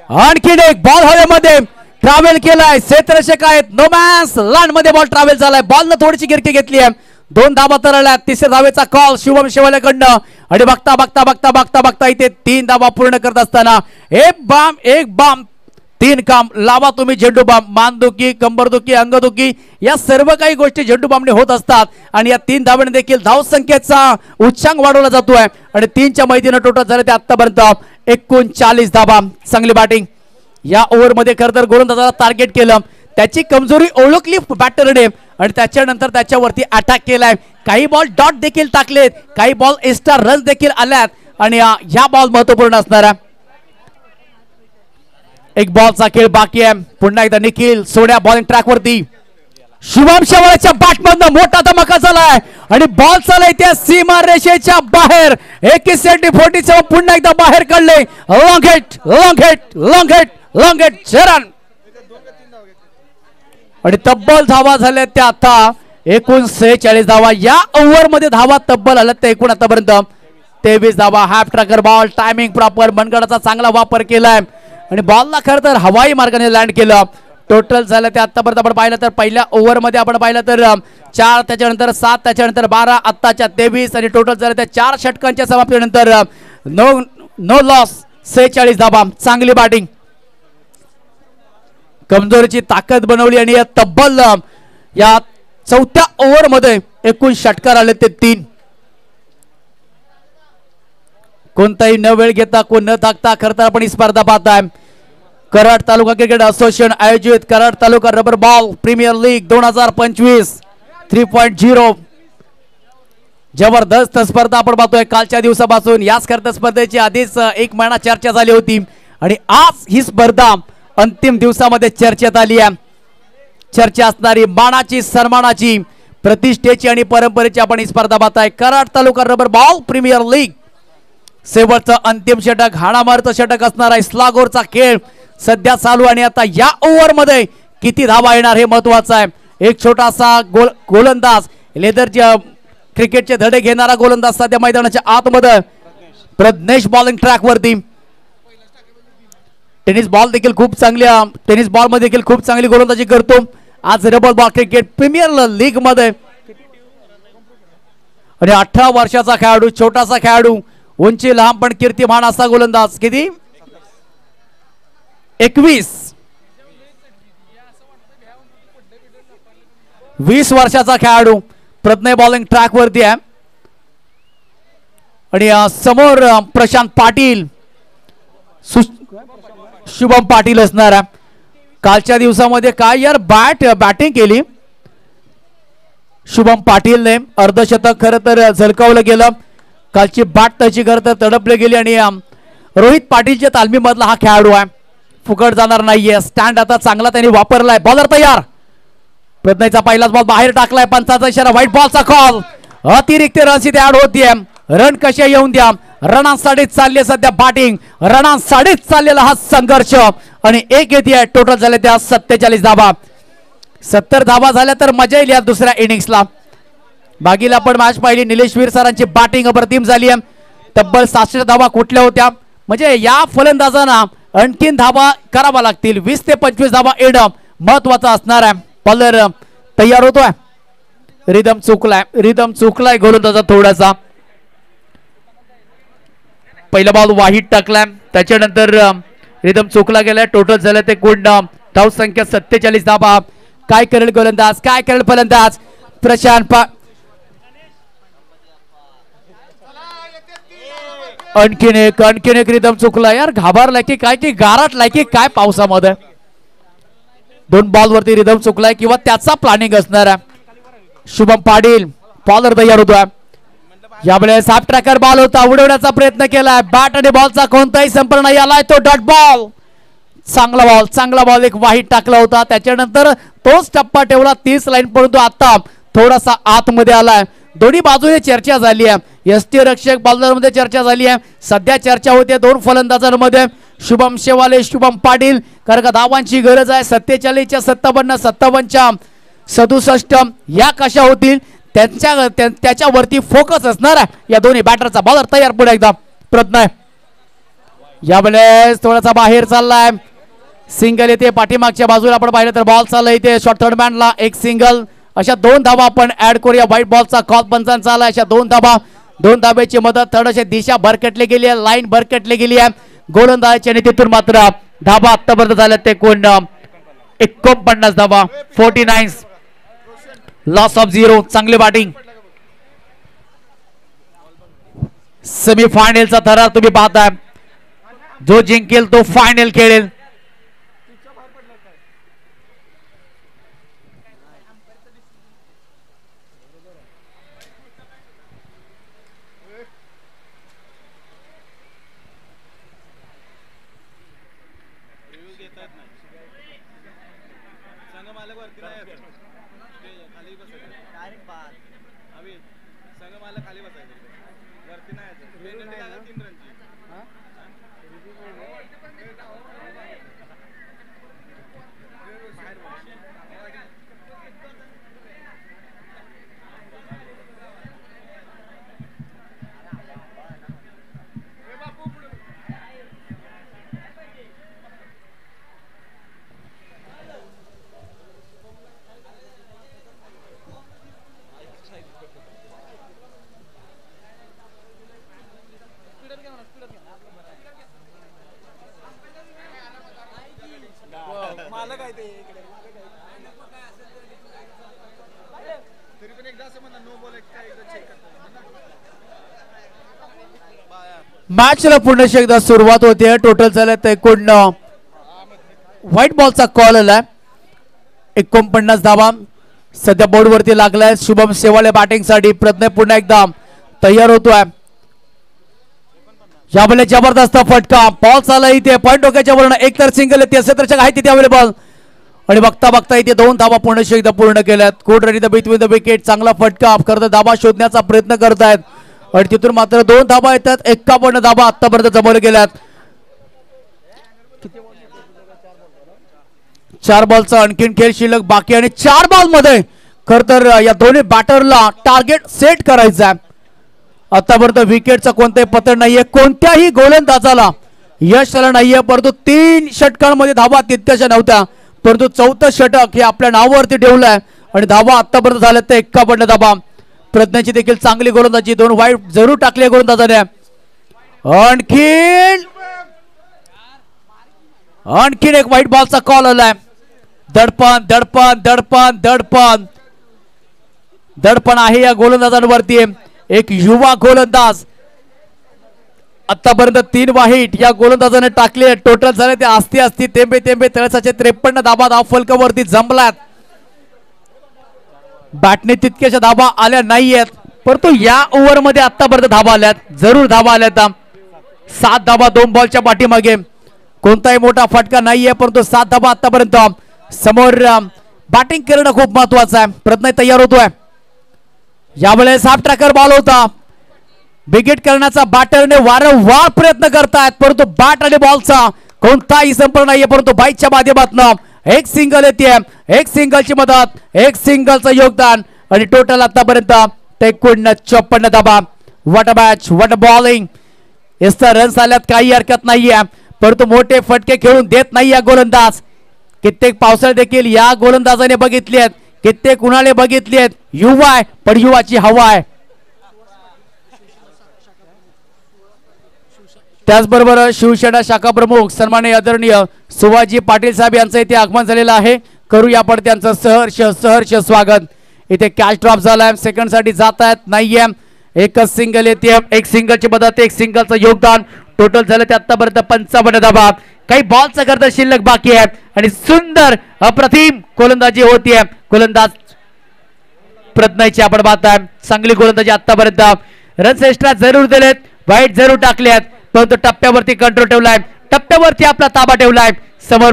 आणखीन एक बॉल हवेमध्ये ट्रॅव्हल केलाय. क्षेत्ररक्षक आहेत, नो मॅन्स लँड मध्ये बॉल ट्रॅव्हल झालाय. बॉलनं थोडीशी गिरकी घेतली आहे. 2 धाबा तरळल्या. 3ऱ्या धावेचा कॉल शुभम शेवालेकडनं आणि बघता इथे 3 धाबा पूर्ण करत असताना एक बाम 3 काम लावा तुम्ही झेंडू बाम. मानदुखी, कंबरदुखी, अंगदुखी या सर्व काही गोष्टी झेंडू बामने होत असतात आणि या 3 धावांनी देखील धाव संख्येचा उच्चांक वाढवला जातोय आणि 3च्या मैदानात टोटल झाले ते आतापर्यंत 39 धावा. चांगली बॅटिंग या ओव्हरमध्ये खरं तर गोलंदाजाला टार्गेट केलं, त्याची कमजोरी ओळखली बॅटरने आणि त्याच्यानंतर त्याच्यावरती अटॅक केलाय. काही बॉल डॉट देखील टाकलेत, काही बॉल एक्स्ट्रा रन देखील आल्यात आणि ह्या बॉल महत्वपूर्ण असणार आहे. एक बॉलचा खेळ बाकी आहे. पुन्हा एकदा निखिल सोन्या बॉलिंग ट्रॅक वरती. शुभम शेवाळ्याच्या बॅटमधनं मोठा धमाका झालाय आणि बॉल चालय त्या सीमा रेषेच्या बाहेर. 41-47 पुन्हा एकदा बाहेर काढले. Long hit, long hit, long hit, long hit, चरण आणि तब्बल धावा झाल्या त्या आता एकूण 46 धावा. या ओव्हर मध्ये धावा तब्बल आल्या त्या एकूण आतापर्यंत 23 धावा. Half tracker ball, timing proper, मनगडाचा चांगला वापर केलाय आणि बॉलला खरं तर हवाई मार्गाने लँड केलं. टोटल झालं ते आतापर्यंत आपण पाहिलं तर पहिल्या ओव्हर मध्ये आपण पाहिलं तर 4, त्याच्यानंतर 7, त्याच्यानंतर 12, आत्ताच्या 23 आणि टोटल झालं त्या 4 षटकांच्या समाप्तीनंतर नो लॉस 46 धावा. चांगली बॅटिंग, कमजोरीची ताकद बनवली आणि या तब्बल या 4थ्या ओव्हर मध्ये एकूण षटकार आले ते 3. कोणताही न वेळ घेता, कोण न थाकता खरं तर आपण ही स्पर्धा पाहताय. कराड तालुका क्रिकेट असोसिएशन आयोजित कराड तालुका रबर बॉल प्रीमियर लीग 2025 3.0 जबरदस्त स्पर्धा आपण पाहतोय कालच्या दिवसापासून. याच करता स्पर्धेची आधीच 1 महिना चर्चा झाली होती आणि आज ही स्पर्धा अंतिम दिवसामध्ये चर्चेत आली आहे. चर्चा असणारी मानाची, सन्मानाची, प्रतिष्ठेची आणि परंपरेची आपण ही स्पर्धा पाहताय. कराड तालुका रबर बॉल प्रीमियर लीग शेवटचं अंतिम षटक, हाणामारचं षटक असणार आहे. स्लागोरचा खेळ सध्या चालू आणि आता या ओव्हर मध्ये किती धावा येणार हे महत्वाचं आहे. एक छोटासा गोलंदाज, लेदरच्या क्रिकेटचे धडे घेणारा गोलंदाज सध्या मैदानाच्या आतमध्ये प्रज्ञेश बॉलिंग ट्रॅक वरती. टेनिस बॉल देखील खूप चांगल्या, टेनिस बॉल मध्ये देखील खूप चांगली गोलंदाजी करतो. आज rubber ball cricket premier league मध्ये आणि 18 वर्षाचा खेळाडू, छोटासा खेळाडू, उंची लहान पण कीर्तिमान असा गोलंदाज. किती 20 वर्षाचा खेळाडू प्रज्ञे बॉलिंग ट्रॅक वरती आहे आणि समोर प्रशांत पाटील, शुभम पाटील असणार आहे. कालच्या दिवसामध्ये काय यार बॅटिंग केली शुभम पाटीलने. अर्धशतक खरं तर झलकावलं गेलं. कालची बॅट त्याची खरं तर तडपली गेली आणि रोहित पाटीलच्या तालमीमधला हा खेळाडू आहे, फुकट जाणार नाहीये. स्टँड आता चांगला त्यांनी वापरलाय. बॉलर तयार. प्रज्ञेचा पहिलाच बॉल बाहेर टाकलाय. पंचाचा इशारा, व्हाईट बॉलचा कॉल. अतिरिक्त रन्स इथे ऍड होतीये. रन कशा येऊन द्या. रनांसाठीच चालली सध्या बॅटिंग, रनांसाठीच चाललेला हा संघर्ष आणि एक येते. टोटल झाले त्या 47 धावा. 70 धावा झाल्या तर मजा येईल या दुसऱ्या इनिंग्सला. बागीला पण मॅच पाहिली. निलेश वीर सरांची बॅटिंग अप्रतिम झाली आहे. तब्बल 700 धावा कुठल्या होत्या. म्हणजे या फलंदाजांना आणखीन धावा करावा लागतील. 20 ते 25 धावा येणं महत्वाचं असणार आहे. बॉलर तयार होतोय. रिदम चुकलाय गोलंदाजा थोडासा. पहिला बॉल वाहिद टाकलाय, त्याच्यानंतर रिदम चुकला गेलाय. टोटल झालं ते गुण धाव संख्या 47 धावा. काय करेल गोलंदाज, काय करेल फलंदाज प्रशांत आणखीन एक रिदम चुकला. यार घाबरलाय की काय, की गारटलाय की काय पावसामध्ये. 2 बॉल वरती रिदम चुकलाय किंवा त्याचा प्लॅनिंग असणार आहे. शुभम पाटील बॉलर तयार होतोय. यावेळेस हाफ ट्रॅकर बॉल होता, उडवण्याचा प्रयत्न केलाय. बॅट आणि बॉलचा कोणताही संपर्क नाही आलाय. तो डॉट बॉल. चांगला बॉल एक वाहिद टाकला होता. त्याच्यानंतर तोच टप्पा ठेवला 30 लाईन परंतु आता थोडासा आतमध्ये आलाय. दोन्ही बाजूने चर्चा झाली आहे. यष्टीरक्षक बॉलर मध्ये चर्चा झाली आहे. सध्या चर्चा होते 2 फलंदाजांमध्ये, शुभम शेवाले, शुभम पाटील. कारण का धावांची गरज आहे. 47च्या 57, 57च्या 67 या कशा होतील त्याच्यावरती फोकस असणार आहे या दोन्ही बॅटरचा. बॉलर तयार. पुढे एकदा प्रज्ञा यावेळेस थोडासा बाहेर चाललाय. सिंगल येते पाठीमागच्या बाजूला आपण पाहिलं तर बॉल चालला इथे. शॉर्ट थर्ड मॅनला एक सिंगल. अशा 2 धावा आपण ऍड करूया. व्हाईट बॉलचा कॉल पंचांचा आला. अशा 2 धावा. 2 धाब्याची मदत. थोडीशी दिशा भरकटली गेली आहे, लाईन भरकटली गेली आहे गोलंदाजाची आणि तिथून मात्र धाबा आतापर्यंत झाल्या ते कोण 49 धाबा 49 लॉस ऑफ 0. चांगली बॅटिंग. सेमीफायनलचा थरार तुम्ही पाहताय. जो जिंकेल तो फायनल खेळेल. मॅचला पुन्हा एकदा सुरुवात होते. टोटल झालं ते कोण व्हाईट बॉलचा कॉल आलाय. 49 धावा सध्या बोर्डवरती लागलाय. शुभम शेवाळे बॅटिंग साठी. प्रज्ञा पुन्हा एकदा तयार होतोय. यावेळेला जबरदस्त फटका बॉल चालला इथे पॉइंट डोक्याच्या वरून. एक तर सिंगल येते असे तर आहे तिथे अवेलेबल आणि बघता बघता इथे 2 धावा पुन्हा एकदा पूर्ण केल्यात. Good run in the between the wicket. चांगला फटका. खरं धावा शोधण्याचा प्रयत्न करतायत आणि तिथून मात्र 2 धाबा येतात. 51 धाबा आतापर्यंत जमवले गेल्यात. 4 बॉलचा आणखीन खेळ शिल्लक बाकी आणि 4 बॉल मध्ये खर तर या दोन्ही बॅटरला टार्गेट सेट करायचं आहे. आतापर्यंत विकेटचा कोणताही पतन नाहीये. कोणत्याही गोलंदाजाला यश आलं नाहीये. परंतु 3 षटकांमध्ये धाबा तितक्याशा नव्हत्या. परंतु 4थं षटक हे आपल्या नावावरती ठेवलंय आणि धाबा आतापर्यंत झाल्या ते 51 धाबा. प्रज्ञाची देखील चांगली गोलंदाजी. 2 वाईट जरूर टाकले गोलंदाजाने. आणखीन एक व्हाईट बॉलचा कॉल आलाय. दडपण दडपण दडपण दडपण दडपण आहे या गोलंदाजांवरती. एक युवा गोलंदाज. आतापर्यंत 3 वाईट या गोलंदाजाने टाकले. टोटल झाले ते असती असती तेंबे तेंबे तळसाचे 53 धाबा धाव फलकावरती जमलात. बॅटने तितक्याच्या धाबा आल्या नाहीयेत. परंतु या ओव्हर मध्ये आतापर्यंत धाबा आल्यात. जरूर धाबा आल्यात. 7 धाबा 2 बॉलच्या पाठीमागे. कोणताही मोठा फटका नाहीये परंतु 7 धाबा आतापर्यंत. समोर बॅटिंग करणं खूप महत्वाचं आहे. प्रज्ञा तयार होतोय. यावेळेस हाफ ट्रॅकर बॉल होता. विकेट करण्याचा बॅटरने वारंवार प्रयत्न करतायत परंतु बॅट आणि बॉलचा कोणताही संपर्क नाहीये. परंतु बाईकच्या माध्यमातून एक सिंगल येते. एक सिंगलची मदत. एक सिंगलचं योगदान आणि टोटल आतापर्यंत 54 धाबा. What a match. What a bowling. तर रन्स आल्यात काही हरकत नाहीये परंतु मोठे फटके खेळून देत नाही या गोलंदाज. कित्येक पावसाळे देखील या गोलंदाजाने बघितलेत. कित्येक उन्हाळे बघितलेत. युवा आहे पण युवाची हवा आहे. त्याचबरोबर शिवसेना शाखा प्रमुख सन्माननीय आदरणीय सुभाषजी पाटील साहेब यांचं इथे आगमन झालेलं आहे. करूया आपण त्यांचं सहर्ष सहर्ष स्वागत. इथे कॅच ड्रॉप झालाय. सेकंड साठी जात आहेत नाहीये. एकच सिंगल येते. एक सिंगलची मदत. एक सिंगलचं योगदान. टोटल झालं ते आतापर्यंत 55 धाबा. काही बॉलचा करता शिल्लक बाकी आहे आणि सुंदर अप्रतिम गोलंदाजी होतीये. गोलंदाज प्रज्ञाची आपण पाहताय. चांगली गोलंदाजी आतापर्यंत. रन्स एक्स्ट्रा जरूर दिलेत. वाईट जरूर टाकलेत परंतु टप्प्यावरती कंट्रोल ठेवलाय. टप्प्यावरती आपला ताबा ठेवलाय. समोर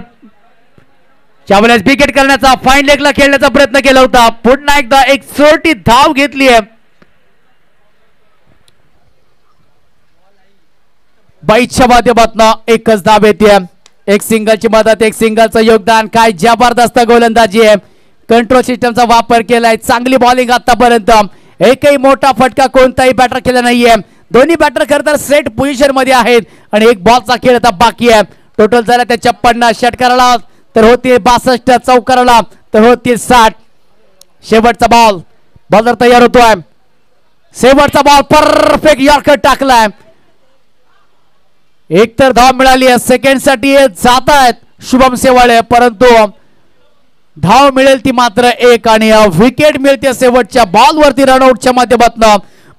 त्यावेळेस विकेट करण्याचा फाईन लेगला खेळण्याचा प्रयत्न केला होता. पुन्हा एकदा एक सोटी धाव घेतली आहे. बाईच्या माध्यमातून एकच धाव येते. एक सिंगलची मदत. एक सिंगलचं योगदान. काय जबरदस्त गोलंदाजी आहे. कंट्रोल सिस्टमचा वापर केलाय. चांगली बॉलिंग आतापर्यंत. एकही मोठा फटका कोणताही बॅटर केला नाहीये. दोन्ही बॅटर खरं तर सेट पोझिशन मध्ये आहेत आणि एक बॉलचा खेळ आता बाकी आहे. टोटल झाला त्या 56. षटकाराला तर होतील 62. चौकाराला तर होतील 60. शेवटचा बॉल. बॉलर तयार होतोय. शेवटचा बॉल परफेक्ट यॉर्कर टाकलाय. एक तर धाव मिळाली आहे, सेकंड साठी जात आहेत शुभम शेवाळे, परंतु धाव मिळेल ती मात्र एक आणि विकेट मिळते शेवटच्या बॉलवरती रनआउटच्या माध्यमातून.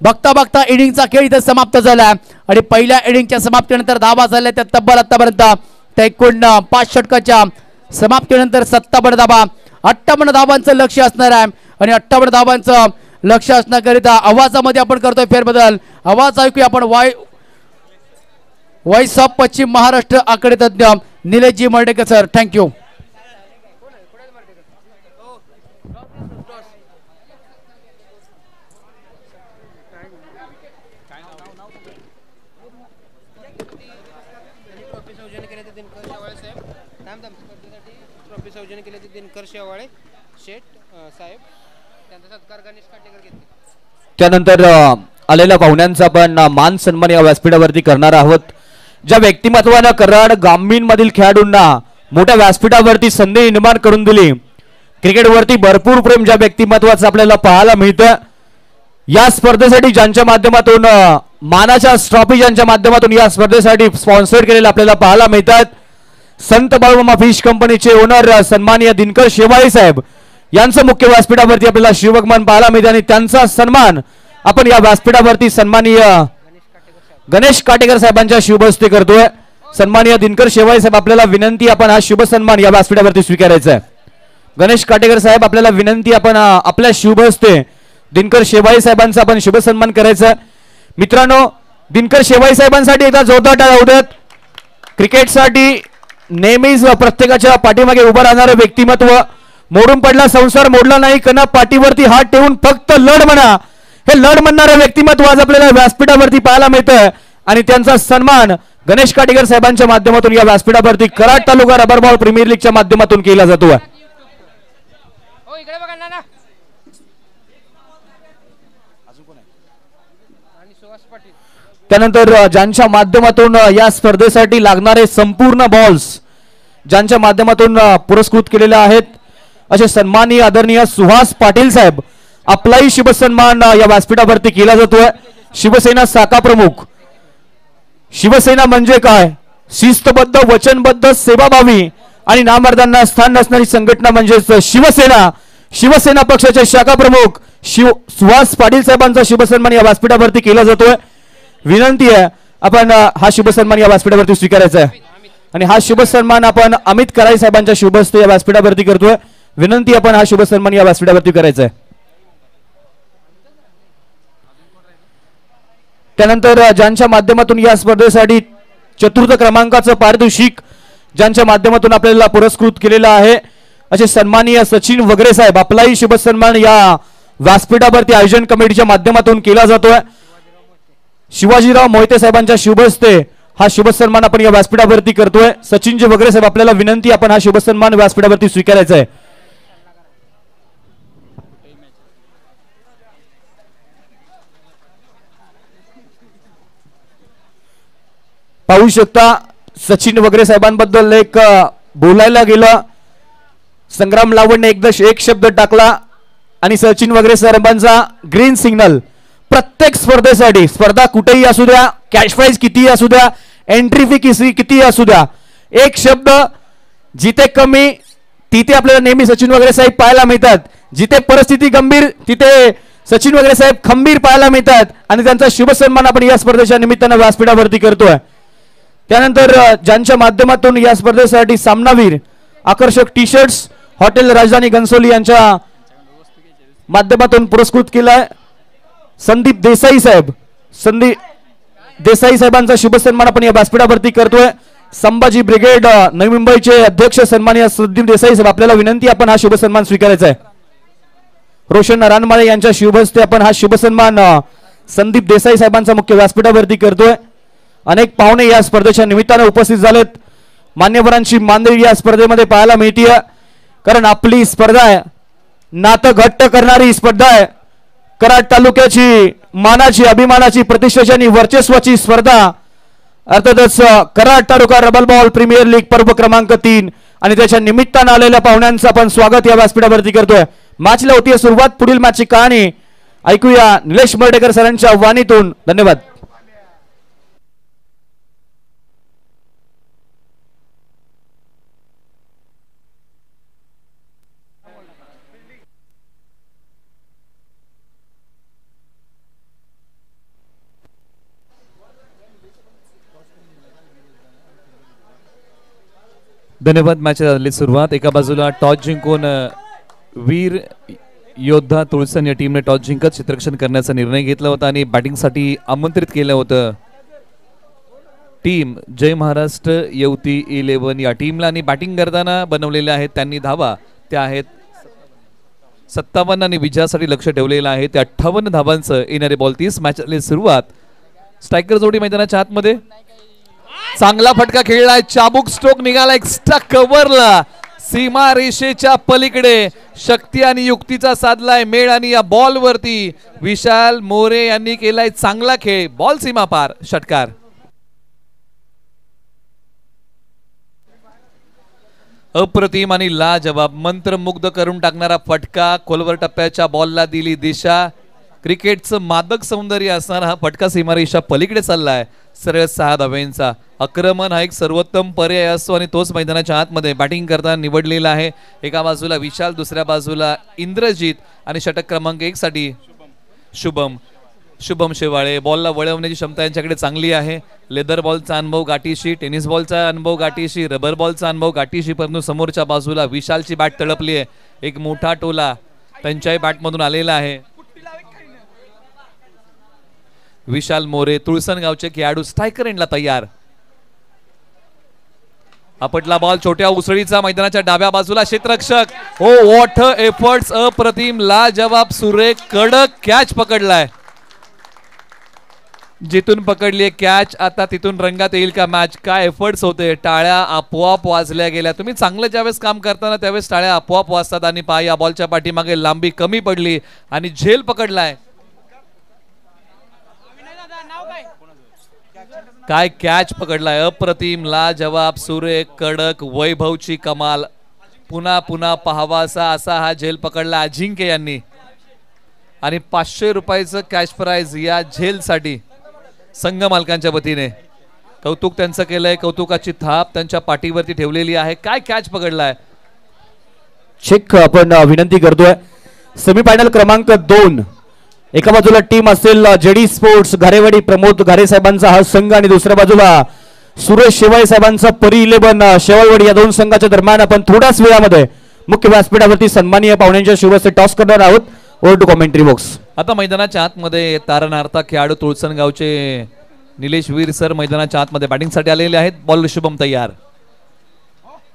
बघता बघता इनिंगचा खेळ इथे समाप्त झाला आणि पहिल्या इनिंगच्या समाप्तीनंतर धावा झाल्या त्या तब्बल आतापर्यंत एकूण 5 षटकाच्या समाप्तीनंतर 57 धावा. 58 धावांचं लक्ष असणार आहे आणि 58 धावांचं लक्ष असण्याकरिता आवाजामध्ये आपण करतोय फेरबदल. आवाज ऐकूया आपण. वॉइस ऑफ पश्चिम महाराष्ट्र आकडे तज्ञ निलेशजी मर्डेकर सर. थँक्यू.
दिनकर शेवाळे शेठ साहेब, त्यांचा सत्कार गणेश काटेकर घेतले.
त्यानंतर आलेल्या पाहुण्यांचा आपण मान सन्मान या व्यासपीठावरती करणार आहोत. ज्या व्यक्तिमत्वानं कराड ग्रामीणमधील खेळाडूंना मोठ्या व्यासपीठावरती संधी निर्माण करून दिली, क्रिकेटवरती भरपूर प्रेम ज्या व्यक्तिमत्वाचं आपल्याला पाहायला मिळतं, या स्पर्धेसाठी ज्यांच्या माध्यमातून मानाच्या ट्रॉफी ज्यांच्या माध्यमातून या स्पर्धेसाठी स्पॉन्सर केलेले आपल्याला पाहायला मिळतात, संत बाळूमामा फिश कंपनीचे ओनर सन्माननीय दिनकर शेवाळे साहेब यांचं मुख्य व्यासपीठावरती आपल्याला शिवगमान पाहायला मिळते आणि त्यांचा सन्मान आपण या व्यासपीठावरती सन्माननीय गणेश काटेकर साहेबांच्या शुभ हस्ते करतोय. सन्माननीय दिनकर शेवाळे साहेब, आपल्याला विनंती आपण हा शुभ सन्मान या व्यासपीठावरती स्वीकारायचा आहे. गणेश काटेकर साहेब, आपल्याला विनंती आपण आपल्या शुभ हस्ते दिनकर शेवाळे साहेबांचा आपण शुभ सन्मान करायचा. मित्रांनो, दिनकर शेवाळे साहेबांसाठी एकदा जोरदार टाळ्या होतात. क्रिकेटसाठी नेहमीच प्रत्येकाच्या पाठीमागे उभं राहणारं व्यक्तिमत्व, मोडून पडला संसार मोडला नाही, कना पाठीवरती हात ठेवून फक्त लढ म्हणा, हे लढ म्हणणारं व्यक्तिमत्व आज आपल्याला व्यासपीठावरती पाहायला मिळतं आणि त्यांचा सन्मान गणेश काटेकर साहेबांच्या माध्यमातून या व्यासपीठावरती कराड तालुका रबर बॉल प्रीमियर लीगच्या माध्यमातून केला जातो. त्यानंतर ज्यांच्या माध्यमातून या स्पर्धेसाठी लागणारे संपूर्ण बॉल्स ज्यांच्या माध्यमातून पुरस्कृत केलेले आहेत, असे सन्माननीय आदरणीय सुहास पाटील साहेब, आपलाही शिवसन्मान या व्यासपीठावरती केला जातोय. शिवसेना शाखा प्रमुख. शिवसेना म्हणजे काय? शिस्तबद्ध, वचनबद्ध, सेवाभावी आणि नामर्दांना स्थान नसणारी संघटना म्हणजेच शिवसेना. शिवसेना पक्षाचे शाखा प्रमुख सुहास पाटील साहेबांचा शिवसन्मान या व्यासपीठावरती केला जातोय. विनंती आहे आपण हा शुभसन्मान या व्यासपीठावरती स्वीकारायचा आहे आणि हा शुभसन्मान आपण अमित कराई साहेबांच्या शुभ हस्ते या व्यासपीठावरती करतोय. विनंती आपण हा शुभसन्मान या व्यासपीठावरती करायचा आहे. त्यानंतर ज्यांच्या माध्यमातून या स्पर्धेसाठी 4th क्रमांकाचं पारितोषिक ज्यांच्या माध्यमातून आपल्याला पुरस्कृत केलेलं आहे, असे सन्माननीय सचिन वगैरे साहेब, आपलाही शुभसन्मान या व्यासपीठावरती आयोजन कमिटीच्या माध्यमातून केला जातोय. शिवाजीराव मोहिते साहेबांच्या शुभ हस्ते हा शुभसन्मान आपण या व्यासपीठावरती करतोय. सचिनजी वगैरे साहेब, आपल्याला विनंती आपण हा शुभसन्मान व्यासपीठावरती स्वीकारायचा आहे. पाहू शकता सचिन वगैरे साहेबांबद्दल एक बोलायला गेलं, संग्राम लावणने एक शब्द टाकला आणि सचिन वगैरे साहेबांचा ग्रीन सिग्नल. प्रत्येक स्पर्धेसाठी, स्पर्धा कुठेही असू द्या, कॅश प्राइज कितीही असू द्या, एंट्री फी कितीही असू द्या, एक शब्द जिथे कमी तिथे आपल्याला नेहमी सचिन वगैरे साहेब पाहायला मिळतात. जिथे परिस्थिती गंभीर तिथे सचिन वगैरे साहेब खंबीर पाहायला मिळतात आणि त्यांचा शुभ सन्मान आपण या स्पर्धेच्या निमित्तानं व्यासपीठावरती करतोय. त्यानंतर ज्यांच्या माध्यमातून या स्पर्धेसाठी सामनावीर आकर्षक टी शर्ट्स हॉटेल राजधानी घनसोली यांच्या माध्यमातून पुरस्कृत केलाय संदीप देसाई साहेब. संदीप देसाई साहेबांचा शुभ सन्मान आपण या व्यासपीठावरती करतोय. संभाजी ब्रिगेड नवी मुंबईचे अध्यक्ष सन्माननीय संदीप देसाई साहेब, आपल्याला विनंती आपण हा शुभ सन्मान स्वीकारायचा आहे. रोशन रानमाळे यांच्या शुभ हस्ते आपण हा शुभ सन्मान संदीप देसाई साहेबांचा मुख्य व्यासपीठावरती करतोय. अनेक पाहुणे या स्पर्धेच्या निमित्ताने उपस्थित झालेत. मान्यवरांची मांदिरी या स्पर्धेमध्ये पाहायला मिळतीये, कारण आपली स्पर्धा आहे, नातं घट्ट करणारी स्पर्धा आहे. कराड तालुक्याची मानाची, अभिमानाची, प्रतिष्ठेची आणि वर्चस्वाची स्पर्धा, अर्थातच कराड तालुका रबर बॉल प्रीमियर लीग पर्व क्रमांक 3 आणि त्याच्या निमित्तानं आलेल्या पाहुण्यांचं आपण स्वागत या व्यासपीठावरती करतोय. मॅचला होतीये सुरुवात. पुढील मॅचची कहाणी ऐकूया निलेश मर्डेकर सरांच्या वाणीतून. धन्यवाद.
धन्यवाद. मॅच झाली सुरुवात. एका बाजूला टॉस जिंकून वीर योद्धा तुळसन या टीमने टॉस जिंकत क्षेत्ररक्षण करण्याचा निर्णय घेतला होता आणि बॅटिंगसाठी आमंत्रित केलं होतं टीम जय महाराष्ट्र युवती 11 या टीमला. आणि बॅटिंग करताना बनवलेल्या आहेत त्यांनी धावा त्या आहेत 57 आणि विजयासाठी लक्ष ठेवलेलं आहे ते 58 धावांचं. येणारे बॉल 30. मॅच झाली सुरुवात. स्ट्रायकर जोडी मैदानाच्या आतमध्ये. चांगला फटका खेळलाय. चाबूक स्ट्रोक निघाला एक्स्ट्रा कव्हरला सीमा रेषेच्या पलीकडे. शक्ती आणि युक्तीचा साधलाय मेळ आणि या बॉल वरती विशाल मोरे यांनी केलाय चांगला खेळ. बॉल सीमा पार. षटकार. अप्रतिम आणि लाजवाब मंत्रमुग्ध करून टाकणारा फटका. खोलवर टप्प्याच्या बॉलला दिली दिशा. क्रिकेटचं मादक सौंदर्य असणारा हा फटका सीमारेषा पलीकडे चाललाय. सरळ 6 धाव्यांचा. आक्रमण हा एक सर्वोत्तम पर्याय असतो आणि तोच मैदानाच्या आतमध्ये बॅटिंग करताना निवडलेला आहे. एका बाजूला विशाल, दुसऱ्या बाजूला इंद्रजित आणि षटक क्रमांक 1 साठी शुभम शेवाळे. बॉलला वळवण्याची क्षमता यांच्याकडे चांगली आहे. लेदर बॉलचा अनुभव गाठीशी, टेनिस बॉलचा अनुभव गाठीशी, रबर बॉलचा अनुभव गाठीशी. परंतु समोरच्या बाजूला विशालची बॅट तळपली आहे. एक मोठा टोला त्यांच्याही बॅटमधून आलेला आहे. विशाल मोरे तुळसन गावचे खेळाडू स्ट्रायकर एंडला तयार. आपटला बॉल छोट्या उसळीचा मैदानाच्या डाव्या बाजूला. क्षेत्ररक्षक हो व्हॉट एफर्ट्स. अप्रतिम लाजवाब सुरेख कडक कॅच पकडलाय. जिथून पकडली कॅच आता तिथून रंगात येईल का मॅच. काय एफर्ट्स होते. टाळ्या आपोआप वाजल्या गेल्या. तुम्ही चांगलं ज्यावेळेस काम करताना त्यावेळेस टाळ्या आपोआप वाजतात. आणि पाय या बॉलच्या पाठीमागे लांबी कमी पडली आणि झेल पकडलाय. काय कॅच पकडलाय. अप्रतिम लाजवाब सुरेख कडक वैभवची कमाल. पुन्हा पुन्हा पाहावासा असा हा झेल पकडला अजिंक्य यांनी. आणि 500 रुपयाचं कॅश प्राइज या झेलसाठी संघ मालकांच्या वतीने. कौतुक त्यांचं केलंय. कौतुकाची थाप त्यांच्या पाठीवरती ठेवलेली आहे. काय कॅच पकडलाय.
चेक आपण विनंती करतोय. सेमीफायनल क्रमांक 2. एका बाजूला टीम असेल जेडी स्पोर्ट्स घारेवाडी प्रमोद घारे साहेबांचा हा संघ आणि दुसऱ्या बाजूला सुरेश शेवाळे साहेबांचा परी 11 शेवाळवाडी. या दोन संघाच्या दरम्यान आपण थोड्याच वेळामध्ये मुख्य व्यासपीठावरती सन्माननीय पाहुण्यांच्या शुभेच्छा टॉस करणार आहोत. Over to commentary box.
आता मैदानाच्या आतमध्ये तारणार्था खेळाडू तुळसन गावचे निलेश वीर सर मैदानाच्या आतमध्ये बॅटिंगसाठी आलेले आहेत. बॉल शुभम तयार.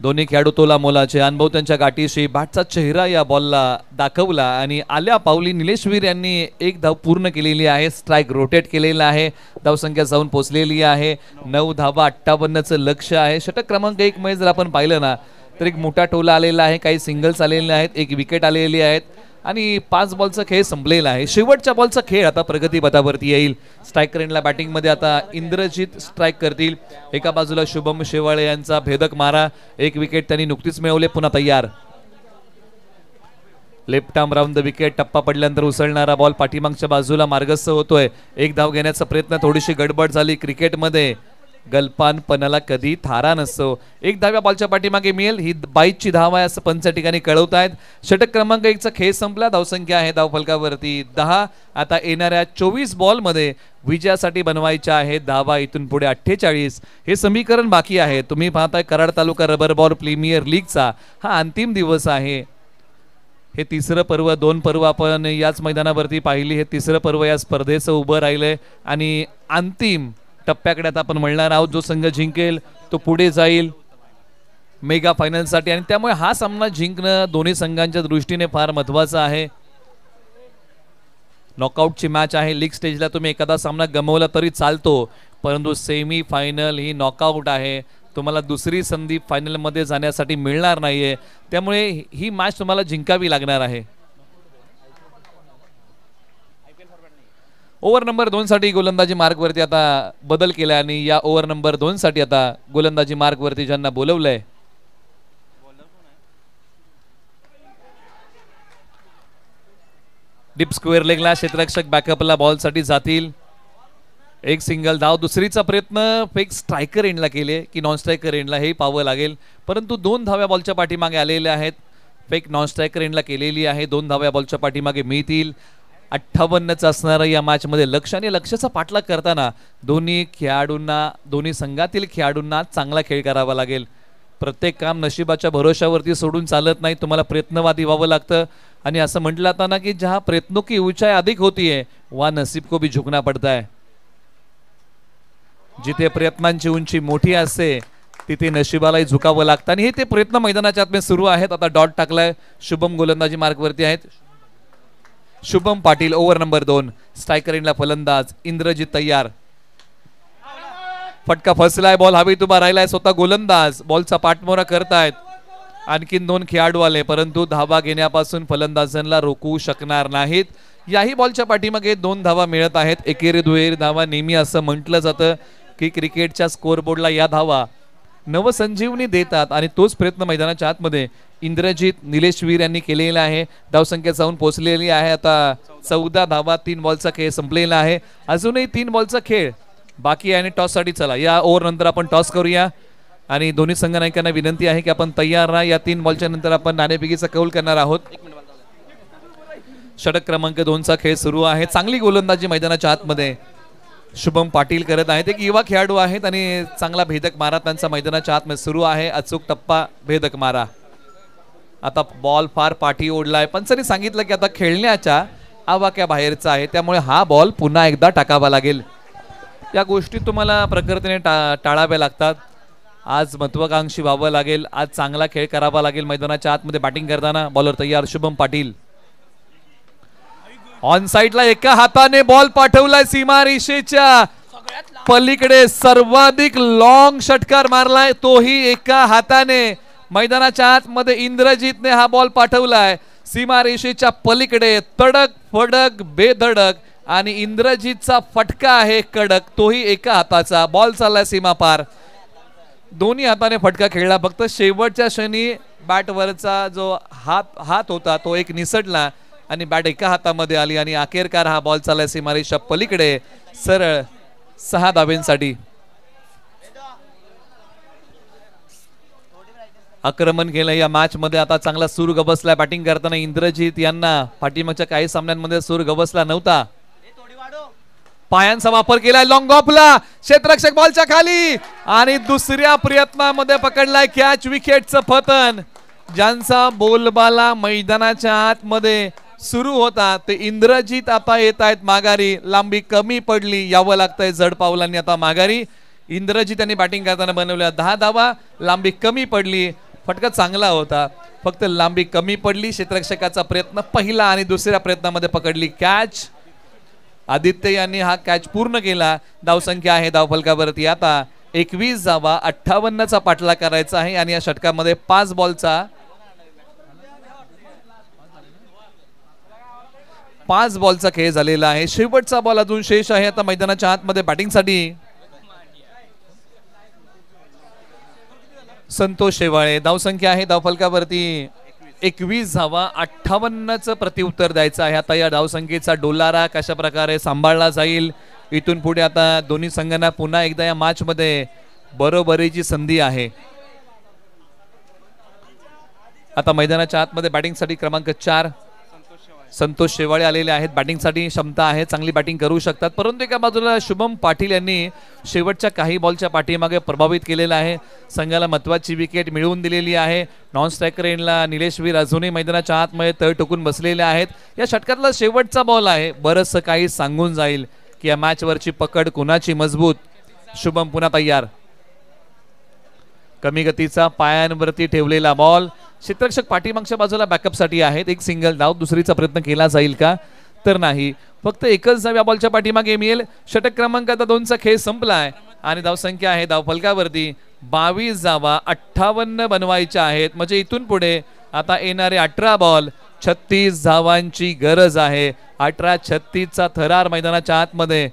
दोन्ही खेळाडू तोला मोलाचे. अनुभव त्यांच्या गाठीशी. बॅटचा चेहरा या बॉलला दाखवला आणि आल्या पावली निलेश वीर यांनी एक धाव पूर्ण केलेली आहे. स्ट्राईक रोटेट केलेला आहे. धावसंख्या जाऊन पोहोचलेली आहे. 9 धावा 58चं लक्ष्य आहे. षटक क्रमांक 1 मध्ये जर आपण पाहिलं ना तर एक मोठा टोला आलेला आहे. काही सिंगल्स आलेले आहेत. एक विकेट आलेली आहेत आणि 5 बॉलचा खेळ संपलेला आहे. शेवटच्या बॉलचा खेळ आता प्रगतीपथावरती येईल. स्ट्रायकर एंडला बॅटिंगमध्ये आता इंद्रजित स्ट्राईक करतील. एका बाजूला शुभम शेवाळे यांचा भेदक मारा. एक विकेट त्यांनी नुकतीच मिळवले. पुन्हा तयार. Left arm round the wicket. टप्पा पडल्यानंतर उसळणारा बॉल पाठीमागच्या बाजूला मार्गस्थ होतोय. एक धाव घेण्याचा प्रयत्न. थोडीशी गडबड झाली क्रिकेटमध्ये. गलपानपणाला कधी थारा नसतो. एक धाव्या बॉलच्या पाठीमागे मिळेल. ही 22ची धाव आहे असं पंच ठिकाणी कळवत आहेत. षटक क्रमांक 1चा खेळ संपला. धावसंख्या आहे धावफलकावरती 10. आता येणाऱ्या 24 बॉलमध्ये विजयासाठी बनवायच्या आहेत धावा. इथून पुढे 48. हे समीकरण बाकी आहे. तुम्ही पाहताय कराड तालुका रबर बॉल प्रीमियर लीगचा हा अंतिम दिवस आहे. हे तिसरं पर्व. 2 पर्व आपण याच मैदानावरती पाहिली. हे तिसरं पर्व या स्पर्धेचं उभं राहिलंय आणि अंतिम टप्प्याकडे आता आपण म्हणणार आहोत. जो संघ जिंकेल तो पुढे जाईल मेगा फायनलसाठी आणि त्यामुळे हा सामना जिंकणं दोन्ही संघांच्या दृष्टीने फार महत्त्वाचं आहे. नॉकआउटची मॅच आहे. लीग स्टेजला तुम्ही एखादा सामना गमावला तरी चालतो परंतु सेमी फायनल ही नॉकआउट आहे. तुम्हाला दुसरी संधी फायनलमध्ये जाण्यासाठी मिळणार नाहीये. त्यामुळे ही मॅच तुम्हाला जिंकावी लागणार आहे. ओव्हर नंबर 2 साठी गोलंदाजी मार्कवरती आता बदल केला आणि या ओव्हर नंबर 2 साठी आता गोलंदाजी मार्कवरती ज्यांना बोलवलंय डीप स्क्वेअर लेगला क्षेत्ररक्षक बॅकअपला बॉलसाठी जातील. एक सिंगल धाव. दुसरीचा प्रयत्न फेक स्ट्रायकर एंडला केले की नॉन स्ट्रायकर एंडला हे पाहावं लागेल. परंतु 2 धाव्या बॉलच्या पाठीमागे आलेल्या आहेत. फेक नॉन स्ट्रायकर एंडला केलेली आहे. 2 धाव्या बॉलच्या पाठीमागे मिळतील. 58च असणारं या मॅच मध्ये लक्ष आणि लक्ष्याचा पाठलाग करताना दोन्ही संघातील खेळाडूंना चांगला खेळ करावा लागेल. प्रत्येक काम नशिबाच्या भरोशावरती सोडून चालत नाही, तुम्हाला प्रयत्नवादी व्हावं लागतं. आणि असं म्हटलं जातं ना की जहाँ प्रयत्नों की ऊंचाई अधिक होती है वहाँ नसीब को भी झुकना पड़ता है. जिथे प्रयत्नांची उंची मोठी असते तिथे नशिबालाही झुकावं लागतं आणि हे ते प्रयत्न मैदानाच्या आतमध्ये सुरू आहेत. आता डॉट टाकलाय, शुभम गोलंदाजी मार्कवरती आहेत. Shubham Patil over number 2. Striker एंडला फलंदाज इंद्रजित तयार. फटका फसलाय, बॉल हवेत उभा राहिलाय, स्वतः गोलंदाज बॉलचा पाठमोरा करतायत. आणखीन 2 खेळाडू आले परंतु धावा घेण्यापासून फलंदाजांना रोखू शकणार नाहीत. याही बॉलच्या पाठीमागे 2 धावा मिळत आहेत. एकेरी दुहेरी धावा. नेहमी असं म्हटलं जातं की क्रिकेटच्या स्कोअरबोर्डला या धावा नवसंजीवनी देतात आणि तोच प्रयत्न मैदानाच्या आतमध्ये इंद्रजित निलेशवीर यांनी केलेला आहे. धावसंख्या जाऊन पोहोचलेली आहे आता 14 धावा. 3 बॉलचा खेळ संपलेला आहे. अजूनही 3 बॉलचा खेळ बाकी आहे आणि टॉससाठी चला या ओव्हर नंतर आपण टॉस करूया आणि दोन्ही संघ नायकांना विनंती आहे की आपण तयार राहा. या 3 बॉलच्या नंतर आपण नाणेफेकीचा कौल करणार आहोत. षटक क्रमांक 2चा खेळ सुरू आहे. चांगली गोलंदाजी मैदानाच्या आतमध्ये शुभम पाटील करत आहेत. एक युवा खेळाडू आहेत आणि चांगला भेदक मारा त्यांचा मैदानाच्या आतमध्ये सुरू आहे. अचूक टप्पा भेदक मारा. आता बॉल फार पाठी ओढलाय. पंचांनी सांगितलं की आता खेळण्याच्या आवाक्या बाहेरचा आहे त्यामुळे हा बॉल पुन्हा एकदा टाकावा लागेल. या गोष्टी तुम्हाला प्रकृतीने टाळाव्या लागतात. आज महत्वाकांक्षी व्हावं लागेल. आज चांगला खेळ करावा लागेल. मैदानाच्या आतमध्ये बॅटिंग करताना बॉलर तयार शुभम पाटील. ऑन साइडला एका हाताने बॉल पाठवलाय सीमा रेषेच्या पलीकडे. सर्वाधिक लॉंग षटकार मारलाय तोही एका हाताने. मैदानाच्या आतमध्ये इंद्रजितने हा बॉल पाठवलाय सीमा रेषेच्या पलीकडे. तडक फडक बेधडक आणि इंद्रजितचा फटका आहे कडक, तोही एका हाताचा. बॉल चाललाय सीमा पार. दोन्ही हाताने फटका खेळला. फक्त शेवटच्या क्षणी बॅटवरचा जो हात होता तो एक निसटला आणि बॅट एका हातामध्ये आली आणि अखेरकार हा बॉल चाललाय सीमारेषा पलीकडे सरळ 6 धावेंसाठी. आक्रमण केलं या मॅच मध्ये. आता चांगला सूर गवसला बॅटिंग करताना इंद्रजित यांना पाठीमागच्या काही सामन्यांमध्ये सूर गवसला नव्हता. पायांचा वापर केलाय लॉंग ऑफला. क्षेत्ररक्षक बॉलच्या खाली आणि दुसऱ्या प्रयत्नामध्ये पकडलाय कॅच. विकेटचं पतन. ज्यांचा बोलबाला मैदानाच्या आतमध्ये सुरू होता ते इंद्रजित आता येत आहेत माघारी. लांबी कमी पडली, यावं लागतंय जड पावलांनी आता माघारी. इंद्रजित यांनी बॅटिंग करताना बनवल्या 10 धावा. लांबी कमी पडली. फटका चांगला होता, फक्त लांबी कमी पडली. क्षेत्ररक्षकाचा प्रयत्न पहिला आणि दुसऱ्या प्रयत्नामध्ये पकडली कॅच. आदित्य यांनी हा कॅच पूर्ण केला. धावसंख्या आहे धावफलकावरती आता 21 धावा. 58चा पाठलाग करायचा आहे आणि या षटकामध्ये 5 बॉलचा खेळ झालेला आहे. शेवटचा बॉल अजून शेष आहे आता मैदानाच्या आतमध्ये बॅटिंगसाठी. संतोष शेवाळे. धावसंख्या आहे धावफलकावरती 21 धावा. 58चं प्रत्युत्तर द्यायचं आहे. आता या धावसंख्येचा डोलारा कशा प्रकारे सांभाळला जाईल इथून पुढे. आता दोन्ही संघांना पुन्हा एकदा या मॅच मध्ये बरोबरीची संधी आहे. आता मैदानाच्या आतमध्ये बॅटिंगसाठी क्रमांक 4 संतोष शेवाळे आलेले आहेत. बॅटिंगसाठी क्षमता आहे, चांगली बॅटिंग करू शकतात. परंतु एका बाजूला शुभम पाटील यांनी शेवटच्या काही बॉलच्या पाठीमागे प्रभावित केलेला आहे. संघाला महत्वाची विकेट मिळवून दिलेली आहे. नॉन स्ट्रायकर एंडला निलेशवीर अजूनही मैदानाच्या आतमध्ये तळ टोकून बसलेले आहेत. या षटकातला शेवटचा बॉल आहे. बरंचसं काही सांगून जाईल की या मॅचवरची पकड कुणाची मजबूत. शुभम पुन्हा तयार. कमी गतीचा पायांवरती ठेवलेला बॉल. क्षेत्ररक्षक पाठीमागच्या बाजूला बॅकअपसाठी आहेत. एक सिंगल धाव. दुसरीचा प्रयत्न केला जाईल का तर नाही. फक्त एकच धाव या बॉलच्या पाठीमागे मिळेल. षटक क्रमांक आता 2चा खेळ संपलाय आणि धावसंख्या आहे धावफलकावरती 22 धावा. 58 बनवायच्या आहेत. म्हणजे इथून पुढे आता येणारे 18 बॉल 36 धावांची गरज आहे. 18-36चा थरार मैदानाच्या आतमध्ये.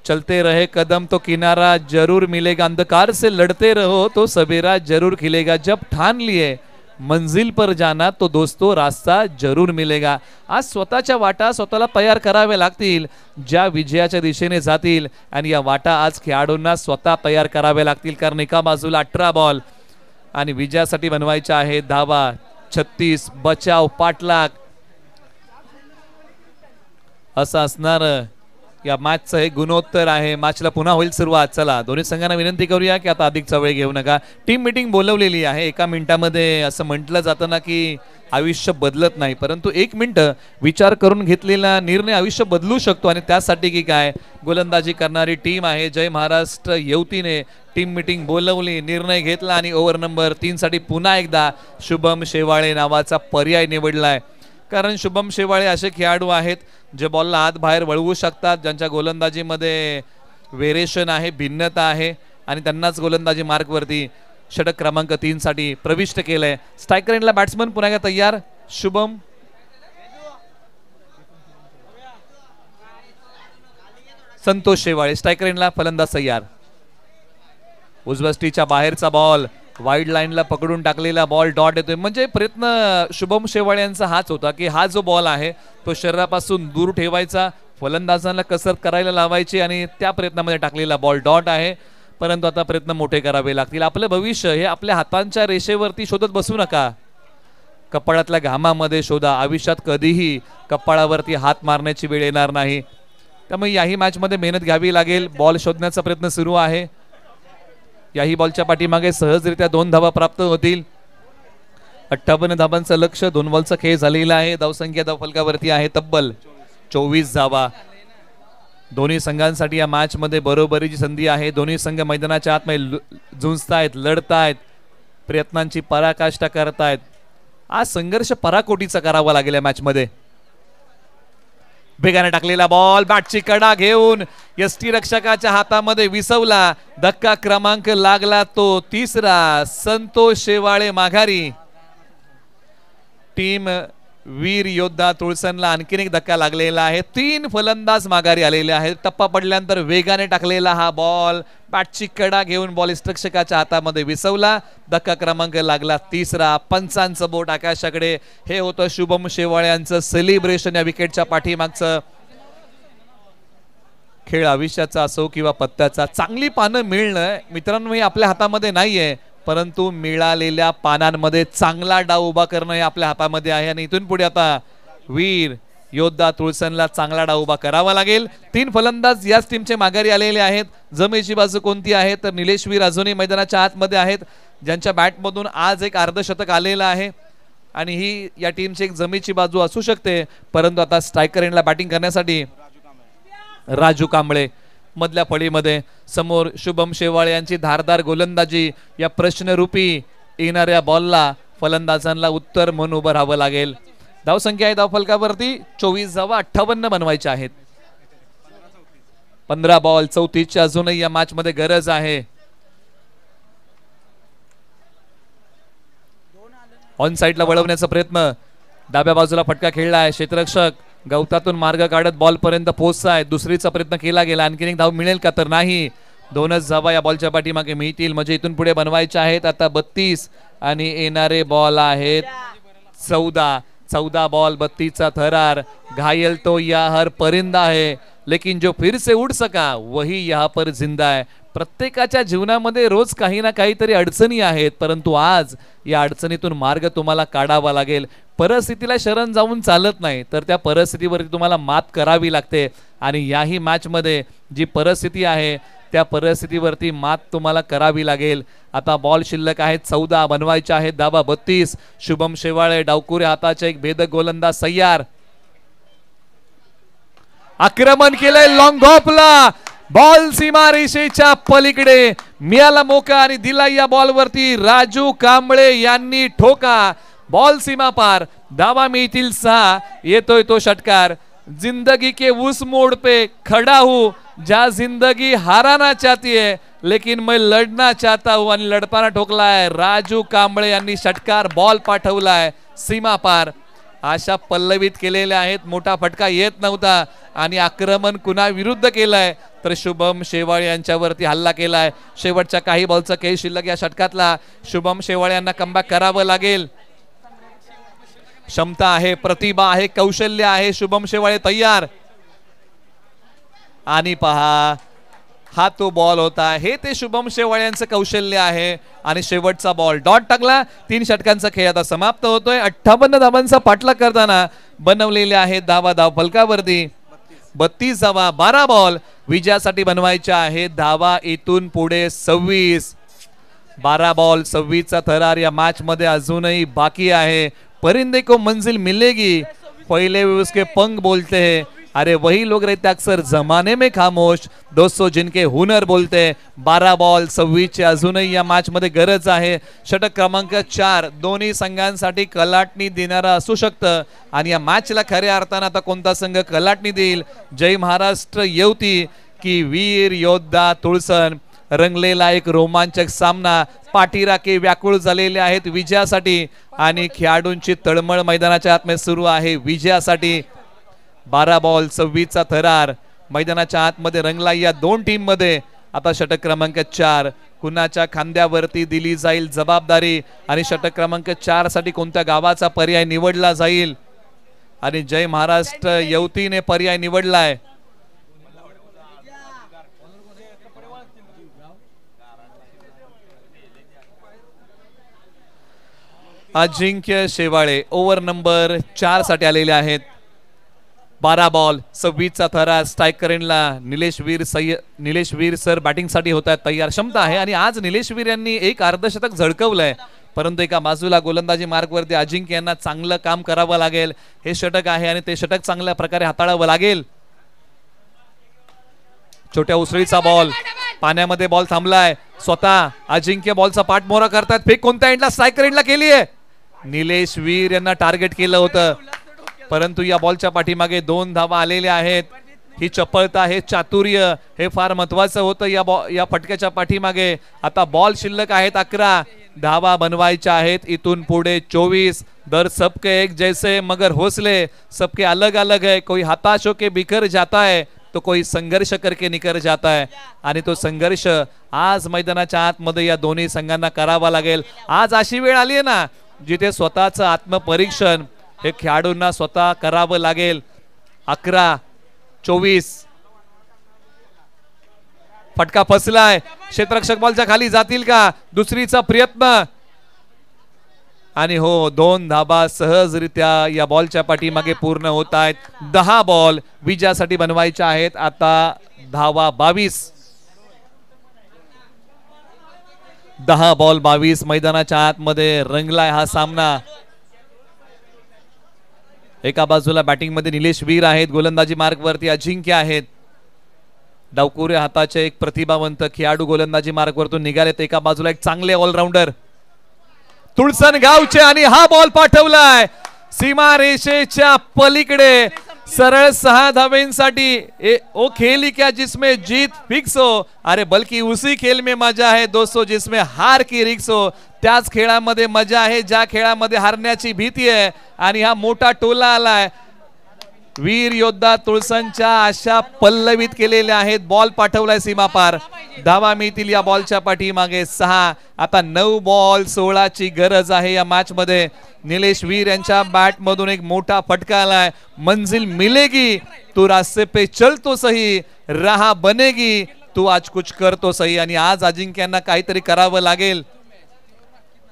चलते रहे कदम तो किनारा जरूर मिलेगा. अंधकार से लड़ते रहो तो सवेरा जरूर खिलेगा. जब ठान लिए मंजिल पर जाना तो दोस्तों रास्ता जरूर मिलेगा. आज स्वतःच्या वाटा स्वतःला तयार कराव्या लागतील ज्या विजयाच्या दिशेने जातील. आणि या वाटा आज खेळाडूंना स्वतः तयार कराव्या लागतील. कारण एका बाजूला 18 बॉल आणि विजयासाठी बनवायच्या आहेत धावा 36. बचाव पाठलाग असं असणार या मॅचचं हे गुणोत्तर आहे. मॅचला पुन्हा होईल सुरुवात. चला दोन्ही संघांना विनंती करूया की आता अधिकचा वेळ घेऊ नका. टीम मीटिंग बोलवलेली आहे. एका मिनिटामध्ये असं म्हटलं जातं ना की आयुष्य बदलत नाही, परंतु 1 मिनिट विचार करून घेतलेला निर्णय आयुष्य बदलू शकतो. आणि त्यासाठी की काय गोलंदाजी करणारी टीम आहे जय महाराष्ट्र युवतीने टीम मीटिंग बोलवली, निर्णय घेतला आणि ओव्हर नंबर 3 साठी पुन्हा एकदा शुभम शेवाळे नावाचा पर्याय निवडलाय. कारण शुभम शेवाळे असे खेळाडू आहेत जे बॉलला आत बाहेर वळवू शकतात, ज्यांच्या गोलंदाजीमध्ये व्हेरिएशन आहे, भिन्नता आहे आणि त्यांनाच गोलंदाजी मार्कवरती षटक क्रमांक 3 साठी प्रविष्ट केलंय. स्ट्रायकर एंडला बॅट्समन पुन्हा एकदा तयार. शुभम संतोष शेवाळे स्ट्रायकर एंडला, फलंदाज तयार. उजव्या स्टीच्या बाहेरचा बॉल वाईड लाईनला पकडून टाकलेला बॉल डॉट येतोय. म्हणजे प्रयत्न शुभम शेवाळे यांचा हाच होता की हा जो बॉल आहे तो शरीरापासून दूर ठेवायचा, फलंदाजांना कसरत करायला लावायची आणि त्या प्रयत्नामध्ये टाकलेला बॉल डॉट आहे. परंतु आता प्रयत्न मोठे करावे लागतील. आपलं भविष्य हे आपल्या हातांच्या रेषेवरती शोधत बसू नका, कपाळातल्या घामामध्ये शोधा. आयुष्यात कधीही कपाळावरती हात मारण्याची वेळ येणार नाही. त्यामुळे याही मॅचमध्ये मेहनत घ्यावी लागेल. बॉल शोधण्याचा प्रयत्न सुरू आहे. याही बॉलच्या पाठीमागे सहजरित्या 2 धावा प्राप्त होतील. 58 धावांचं लक्ष, 2 बॉलचा खेळ झालेला आहे. धावसंख्या धावफलकावरती आहे तब्बल 24 धावा. दोन्ही संघांसाठी या मॅच मध्ये बरोबरीची संधी आहे. दोन्ही संघ मैदानाच्या आतमध्ये झुंजतायत, लढतायत, प्रयत्नांची पराकाष्ठा करतायत. आज संघर्ष पराकोटीचा करावा लागेल या मॅच मध्ये. वेगाने टाकलेला बॉल बॅटची कडा घेऊन यष्टी रक्षकाच्या हातामध्ये विसवला. धक्का क्रमांक लागला तो 3रा. संतोष शेवाळे माघारी. टीम वीर योद्धा तुळसनला आणखीन एक धक्का लागलेला आहे. 3 फलंदाज माघारी आलेले आहेत. टप्पा पडल्यानंतर वेगाने टाकलेला हा बॉल बॅटची कडा घेऊन बॉल रक्षकाच्या हातामध्ये विसवला. धक्का क्रमांक लागला 3रा. पंचांचं बोट आकाशाकडे. हे होतं शुभम शेवाळे यांचं सेलिब्रेशन. या विकेटच्या पाठीमागचं खेळ आयुष्याचा असो किंवा पत्त्याचा, चांगली पानं मिळणं मित्रांनो हे आपल्या हातामध्ये नाहीये, परंतु मिळालेल्या पानांमध्ये चांगला डाव उभा करणं हे आपल्या हातामध्ये आहे. आणि इथून पुढे आता वीर योद्धा तुळसनला चांगला डाव उभा करावा लागेल. 3 फलंदाज याच टीमचे माघारी आलेले आहेत. जमेची बाजू कोणती आहे तर निलेश वीर अजूनही मैदानाच्या आतमध्ये आहेत, ज्यांच्या बॅटमधून आज एक अर्धशतक आलेलं आहे आणि ही या टीमची एक जमेची बाजू असू शकते. परंतु आता स्ट्रायकर एंडला बॅटिंग करण्यासाठी राजू कांबळे मधल्या फळीमध्ये. समोर शुभम शेवाळे यांची धारदार गोलंदाजी. या प्रश्नरूपी येणाऱ्या बॉलला फलंदाजांना उत्तर म्हणून उभं राहावं लागेल. धावसंख्या आहे धावफलकावरती 24 धावा 58 बनवायच्या आहेत. 15 बॉल 34ची अजूनही या मॅच मध्ये गरज आहे. ऑन साइडला वळवण्याचा प्रयत्न. डाव्या बाजूला फटका खेळला आहे. क्षेत्ररक्षक गवतातून मार्ग काढत बॉल पर्यंत पोहोचताय. दुसरीचा प्रयत्न केला गेला. आणखीन एक धाव मिळेल का तर नाही. 2च धावा या बॉलच्या पाठीमागे मिळतील. म्हणजे इथून पुढे बनवायचे आहेत आता 32 आणि येणारे बॉल आहेत 14 बॉल 32चा थरार. घायल तो या हर परिंदा है लेकिन जो फिर से उड़ सका वही यहाँ पर जिंदा है. प्रत्येकाच्या जीवनामध्ये रोज काही ना काहीतरी अडचणी आहेत, परंतु आज या अडचणीतून मार्ग तुम्हाला काढावा लागेल. परिस्थितीला शरण जाऊन चालत नाही, तर त्या परिस्थितीवरती तुम्हाला मात करावी लागते. आणि याही मॅच मध्ये जी परिस्थिती आहे त्या परिस्थितीवरती मात तुम्हाला करावी लागेल. आता बॉल शिल्लक आहेत 14, बनवायचे आहेत धावा 32. शुभम शेवाळे डावकुरे हाताचे एक भेदक गोलंदाज तयार. आक्रमण केलंय लॉंग ऑफला. बॉल सीमा रेषेच्या पलीकडे मिळाला मोका आणि दिला या बॉलवरती राजू कांबळे यांनी ठोका. बॉल सीमा पार. धावा मिळतील 6. येतोय तो षटकार. जिंदगी के उस मोड़ पे खड़ा हूं जहां जिंदगी हाराना चाहती है लेकिन मैं लढना चाहता हूं. आणि लढताना ठोकलाय राजू कांबळे यांनी षटकार. बॉल पाठवलाय सीमा पार. आशा पल्लवित केलेल्या आहेत. मोठा फटका येत नव्हता आणि आक्रमण कुणा विरुद्ध केलंय तर शुभम शेवाळे यांच्यावरती हल्ला केलाय. शेवटच्या काही बॉलचा खेळ शिल्लक या षटकातला. शुभम शेवाळे यांना कमबॅक करावं लागेल. क्षमता आहे, प्रतिभा आहे, कौशल्य आहे. शुभम शेवाळे तयार. आणि पहा हा तो बॉल होता. हे ते शुभम शेवाळे यांचं कौशल्य आहे. आणि शेवटचा बॉल डॉट टाकला. 3 षटकांचा खेळ आता समाप्त होतोय. 58 धावांचा पाठलाग करताना बनवलेले आहेत धावा धाव फलकावरती 32 धावा, 12 बॉल विजयासाठी बनवायच्या आहेत धावा इथून पुढे 26. 12 बॉल 26चा थरार या मॅच मध्ये अजूनही बाकी आहे. परिंदे को मंजिल मिलेगी, पहले भी उसके पंख बोलते हैं, अरे वही लोग रहते अक्सर जमाने में खामोश, दोस्तों जिनके हुनर बोलते. 12 बॉल 26 अजूनही या मॅच मध्ये गरज आहे. षटक क्रमांक 4 दोन्ही संघांसाठी कलाटणी देणारा असू शकतं आणि या मॅचला खऱ्या अर्थानं आता कोणता संघ कलाटणी देईल, जय महाराष्ट्र येवती की वीर योद्धा तुळसन, रंगलेला एक रोमांचक सामना. पाठीराखे व्याकुळ झालेले आहेत विजयासाठी आणि खेळाडूंची तळमळ मैदानाच्या आतमध्ये सुरू आहे विजयासाठी. 12 बॉल 26चा थरार मैदानाच्या आतमध्ये रंगला या दोन टीम मध्ये. आता षटक क्रमांक 4 कुणाच्या खांद्यावरती दिली जाईल जबाबदारी आणि षटक क्रमांक 4 साठी कोणत्या गावाचा पर्याय निवडला जाईल आणि जय महाराष्ट्र येवतीने पर्याय निवडलाय. अजिंक्य शेवाळे ओव्हर नंबर 4 साठी आलेले आहेत. 12 बॉल 26चा थरार. स्ट्राईक करेनला निलेश वीर सर बॅटिंग साठी होत आहेत तयार. क्षमता आहे आणि आज निलेश वीर यांनी एक अर्धशतक झळकवलंय, परंतु एका बाजूला गोलंदाजी मार्गवरती अजिंक्य यांना चांगलं काम करावं लागेल. हे षटक आहे आणि ते षटक चांगल्या प्रकारे हाताळावं लागेल. छोट्या उसळीचा बॉल, पाण्यामध्ये बॉल थांबलाय. स्वतः अजिंक्य बॉलचा पाठमोहरा करतात. फेक कोणत्या एंडला, स्ट्राईक एंडला केली आहे. निलेश वीर यांना टार्गेट केलं होतं, परंतु या बॉलच्या पाठीमागे 2 धावा आलेल्या आहेत. ही चपळता, हे चातुर्य, हे फार महत्वाचं होतं या फटक्याच्या पाठीमागे. आता बॉल शिल्लक आहेत 11, धावा बनवायच्या आहेत इथून पुढे 24. दर सबके एक जैसे मगर हौसले सबके अलग अलग है. कोई हताश होके बिखर जाता है तो कोई संघर्ष करके निकर जाता है आणि तो संघर्ष आज मैदानाच्या आतमध्ये या दोन्ही संघांना करावा लागेल. आज अशी वेळ आली आहे ना जिथे स्वतःचं आत्मपरीक्षण हे खेळाडूंना स्वतः करावं लागेल. 11-24 फटका फसलाय. क्षेत्ररक्षक बॉलच्या खाली जातील का, दुसरीचा प्रयत्न आणि हो 2 धाबा सहजरित्या या बॉलच्या पाठीमागे पूर्ण होत आहेत. 10 बॉल विजयासाठी बनवायच्या आहेत. आता धावा 22. 10 बॉल 22 मैदानाच्या आतमध्ये रंगलाय हा सामना. एका बाजूला बॅटिंग मध्ये निलेश वीर आहेत, गोलंदाजी मार्गवरती अजिंक्य आहेत. डावकुरे हाताचे एक प्रतिभावंत खेळाडू गोलंदाजी मार्गवरतून निघालेत. एका बाजूला एक चांगले ऑलराऊंडर तुळसन गावचे आणि हा बॉल पाठवलाय सीमारेषेच्या पलीकडे सरळ 6 धावेंसाठी. ओ खेल क्या जिसमें जीत फिक्स हो, अरे बल्कि उसी खेल में मजा है दोस्तों जिसमें हार की रिक्स हो. त्याच खेळामध्ये मजा आहे ज्या खेळामध्ये हारण्याची भीती आहे आणि हा मोठा टोला आलाय. वीर योद्धा तुळसनच्या आशा पल्लवित केलेल्या आहेत. बॉल पाठवलाय सीमापार. धावा मिळतील या बॉलच्या पाठीमागे 6. आता 9 बॉल 16 ची गरज आहे या मॅच मध्ये. निलेश वीर यांच्या बॅट मधून एक मोठा फटका आलाय. मंजिल मिलेगी तू रास्ते पे चल तो सही, राह बनेगी तू आज कुछ कर तो सही. आणि आज अजिंक्यांना काहीतरी करावं लागेल.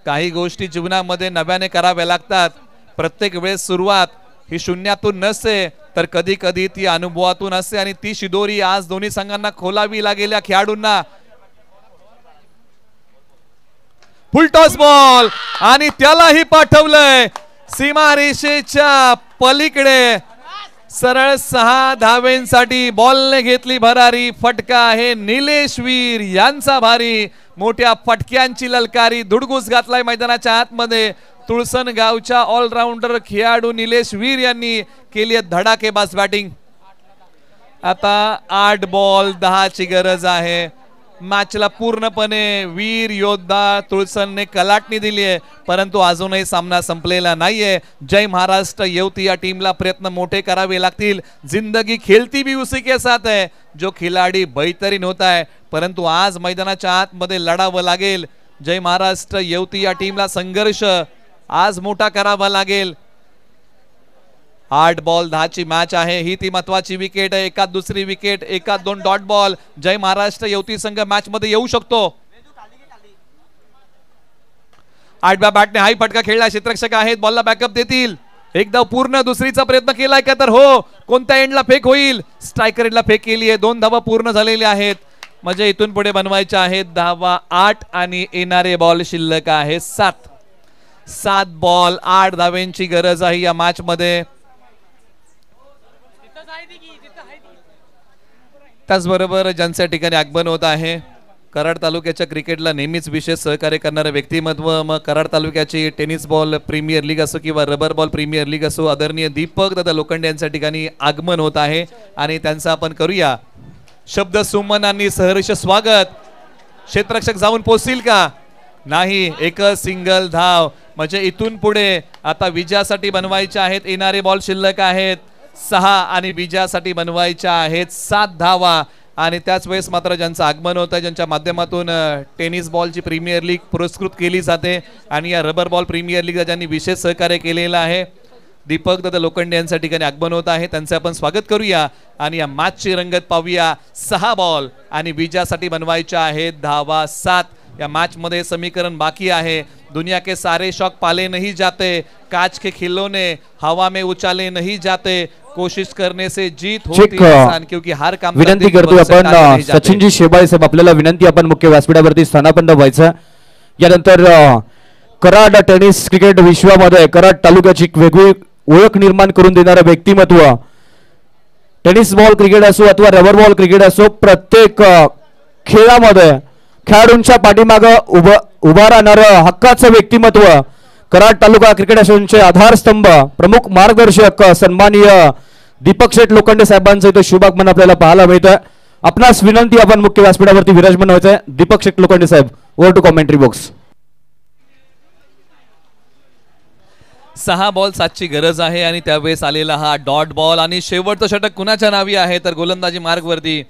काही गोष्टी जीवनामध्ये नव्याने कराव्या लागतात. प्रत्येक वेळेस सुरुवात ही शून्यातून नसते तर कधी कधी ती अनुभवातून असते आणि ती शिदोरी आज दोन्ही संघांना खोलावी लागेल या खेळाडूंना. फुलटॉस बॉल आणि त्यालाही पाठवलंय सीमारेषेच्या पलीकडे. सरळ 6 धावेंसाठी बॉलने घेतली भरारी. फटका आहे निलेश वीर यांचा भारी. मोठ्या फटक्यांची ललकारी. धुडगूस घातलाय मैदानाच्या आतमध्ये. तुळसन गावच्या ऑलराऊंडर खेळाडू निलेश वीर यांनी केली धडाकेबाज बॅटिंग. आता 8 बॉल 10 ची गरज आहे. मॅचला पूर्णपणे वीर योद्धा तुळसनने कलाटणी दिली आहे, परंतु अजूनही सामना संपलेला नाहीये. जय महाराष्ट्र येवती या टीमला प्रयत्न मोठे करावे लागतील. जिंदगी खेलती भी उसी के साथ है. जो खिलाडी बेहतरीन होता है, परंतु आज मैदानाच्या आतमध्ये लढावं लागेल. जय महाराष्ट्र येवती या टीमला संघर्ष आज मोठा करावा लागेल. 8 बॉल 10 ची मॅच आहे. ही ती महत्वाची विकेट आहे. एकात दुसरी विकेट, एकात 2 डॉट बॉल. जय महाराष्ट्र येवती संघ मॅच मध्ये येऊ शकतो. 8व्या बॅटने हाई फटका खेळला. क्षेत्ररक्षक आहेत, बॉलला बॅकअप देतील. एक धाव पूर्ण. दुसरीचा प्रयत्न केलाय का तर हो. कोणत्या एंडला फेक होईल? स्ट्रायकर एंडला फेक केली आहे. 2 धावा पूर्ण झालेल्या आहेत. म्हणजे इथून पुढे बनवायच्या आहेत धावा 8 आणि येणारे बॉल शिल्लक आहे 7. 7 बॉल 8 धाव्यांची गरज आहे या मॅच मध्ये. त्याचबरोबर ज्यांच्या ठिकाणी आगमन होत आहे कराड तालुक्याच्या क्रिकेटला नेहमीच विशेष सहकार्य करणारे व्यक्तिमत्व, मग कराड तालुक्याची टेनिस बॉल प्रीमियर लीग असो किंवा रबर बॉल प्रीमियर लीग असो, आदरणीय दीपक दादा लोखंडे यांच्या ठिकाणी आगमन होत आहे आणि त्यांचं आपण करूया शब्द सुमनांनी सहर्ष स्वागत. क्षेत्ररक्षक जाऊन पोहोचतील का? नाही. एक सिंगल धाव. म्हणजे इथून पुढे आता विजयासाठी बनवायचे आहेत येणारे बॉल शिल्लक आहेत 6 आणि विजयासाठी बनवायच्या आहेत 7 धावा. आणि त्याच वेळेस मात्र ज्यांचं आगमन होतं ज्यांच्या माध्यमातून टेनिस बॉलची प्रीमियर लीग पुरस्कृत केली जाते आणि या रबर बॉल प्रीमियर लीगला ज्यांनी विशेष सहकार्य केलेलं आहे दीपक दादा लोखंडे यांच्या ठिकाणी आगमन होत आहे. त्यांचं आपण स्वागत करूया आणि या मॅचची रंगत पाहूया. 6 बॉल आणि विजयासाठी बनवायच्या आहेत धावा 7. या मॅच मध्ये समीकरण बाकी आहे. दुनिया के सारे शौक पाले नहीं जाते, कांच के खिलौने हवा में उछाले नहीं जाते, कोशिश करने से जीत होती है आसान, क्योंकि हार काम
विनंती करतो आपण सचिनजी शेबाळे साहेब आपल्याला विनंती आपण मुख्य व्यासपीठावरती स्थानापन्न व्हायचं. यानंतर कराड टेनिस क्रिकेट विश्वामध्ये कराड तालुक्याची वेगळी ओळख निर्माण करून देणारे व्यक्तिमत्व, टेनिस बॉल क्रिकेट असो अथवा रबर बॉल क्रिकेट असो, प्रत्येक खेळामध्ये खेळाडूंच्या पाठीमागे उभा राहणारं हक्काचं व्यक्तिमत्व, कराड तालुका क्रिकेट असोसिएशनचे आधारस्तंभ, प्रमुख मार्गदर्शक सन्माननीय दीपक शेठ लोखंडे साहेबांचं इथे शुभागमन आपल्याला पाहायला मिळतं. आपणास विनंती आपण मुख्य व्यासपीठावरती विराजमान व्हायचं. दीपक शेठ लोखंडे साहेब, over to commentary box.
6 ball 7ची गरज आहे आणि त्यावेळेस आलेला हा डॉट बॉल आणि शेवटचं षटक कुणाच्या नावी आहे तर गोलंदाजी मार्गवरती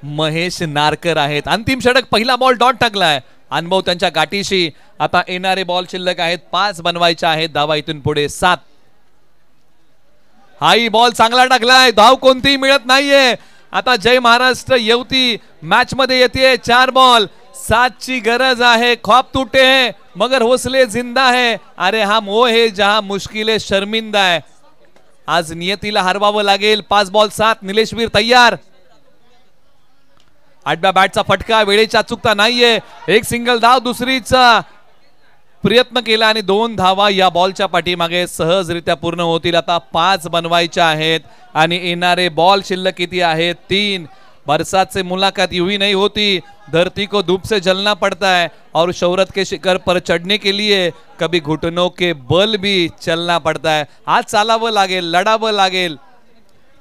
महेश नारकर आहेत. अंतिम षटक पहिला बॉल डॉट टाकलाय. अनुभव त्यांच्या गाठीशी. आता येणारे बॉल शिल्लक आहेत 5 बनवायच्या आहेत धावा इथून पुढे 7. हाही बॉल चांगला टाकलाय. धाव कोणतीही मिळत नाहीये. आता जय महाराष्ट्र युवती मॅच मध्ये येते. 4 बॉल 7ची गरज आहे. ख्वाब टूटे हैं मगर हौसले जिंदा है. अरे हा मोह है जहां मुश्किलें शर्मिंदा है. आज नियतीला हरवावं लागेल. 5 बॉल 7. निलेशवीर तयार. 8व्या बॅटचा फटका. वेळेची अचूकता नाहीये. एक सिंगल धाव. दुसरीचा प्रयत्न केला आणि 2 धावा या बॉलच्या पाठीमागे सहजरित्या पूर्ण होतील. आता 5 बनवायच्या आहेत आणि येणारे बॉल शिल्लक किती आहेत 3. बरसात से मुलाकात यूं ही नहीं होती, धरती को धूप से जलना पड़ता है और शोहरत के शिखर पर चढ़ने के लिए कभी घुटनों के बल भी चलना पड़ता है. आज चालावं लागेल, लढावं लागेल.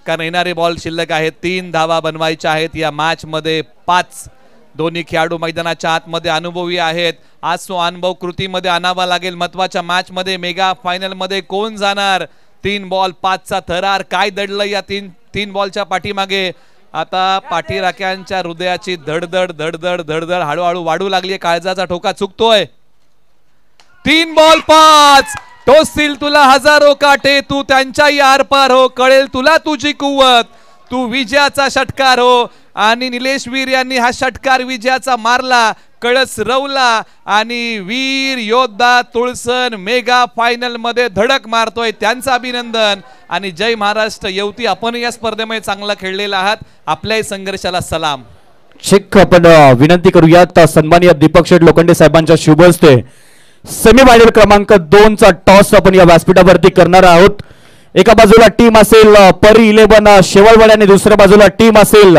कारण येणारे बॉल शिल्लक आहेत 3 धावा बनवायच्या आहेत या मॅच मध्ये 5. दोन्ही खेळाडू मैदानाच्या आतमध्ये अनुभवी आहेत. आज तो अनुभव कृतीमध्ये आणावा लागेल. महत्वाच्या मॅच मध्ये मेगा फायनल मध्ये कोण जाणार. 3 बॉल 5चा थरार. काय दडलं या 3 बॉलच्या पाठीमागे. आता पाठीराख्यांच्या हृदयाची धडधड धडधड धडधड हळूहळू वाढू लागली. काळजाचा ठोका चुकतोय. 3 बॉल 5. टोचतील तुला हजारो काटे, तू त्यांच्याही आरपार हो. कळेल तुला तुझी कुवत, तू विजयाचा षटकार हो. आणि निलेशवीर यांनी हा षटकार विजयाचा मारला. कळस रवला आणि वीर योद्धा तुळसन मेगा फायनल मध्ये धडक मारतोय. त्यांचं अभिनंदन. आणि जय महाराष्ट्र युवती आपण या स्पर्धेमध्ये चांगला खेळलेला आहात. आपल्याही संघर्षाला सलाम.
शिक आपण विनंती करूयात सन्माननीय दीपक शेठ लोखंडे साहेबांच्या शुभ हस्ते सेमीफायनल क्रमांक 2चा टॉस आपण या व्यासपीठावरती करणार आहोत. एका बाजूला टीम असेल परी 11 शेवळवाडी आणि दुसऱ्या बाजूला टीम असेल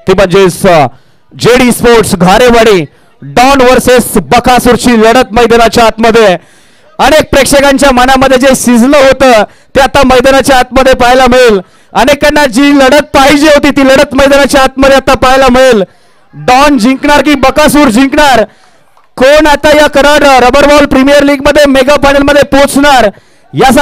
ते म्हणजेच जेडी स्पोर्ट्स घारेवाडी. डॉन वर्सेस बकासूरची लढत मैदानाच्या आतमध्ये. अनेक प्रेक्षकांच्या मनामध्ये जे शिजलं होतं ते आता मैदानाच्या आतमध्ये पाहायला मिळेल. अनेकांना जी लढत पाहिजे होती ती लढत मैदानाच्या आतमध्ये आता पाहायला मिळेल. डॉन जिंकणार की बकासूर जिंकणार. कोण आता या Karad rubber ball premier league मध्ये मेगा फायनल मध्ये पोहोचणार यासाठी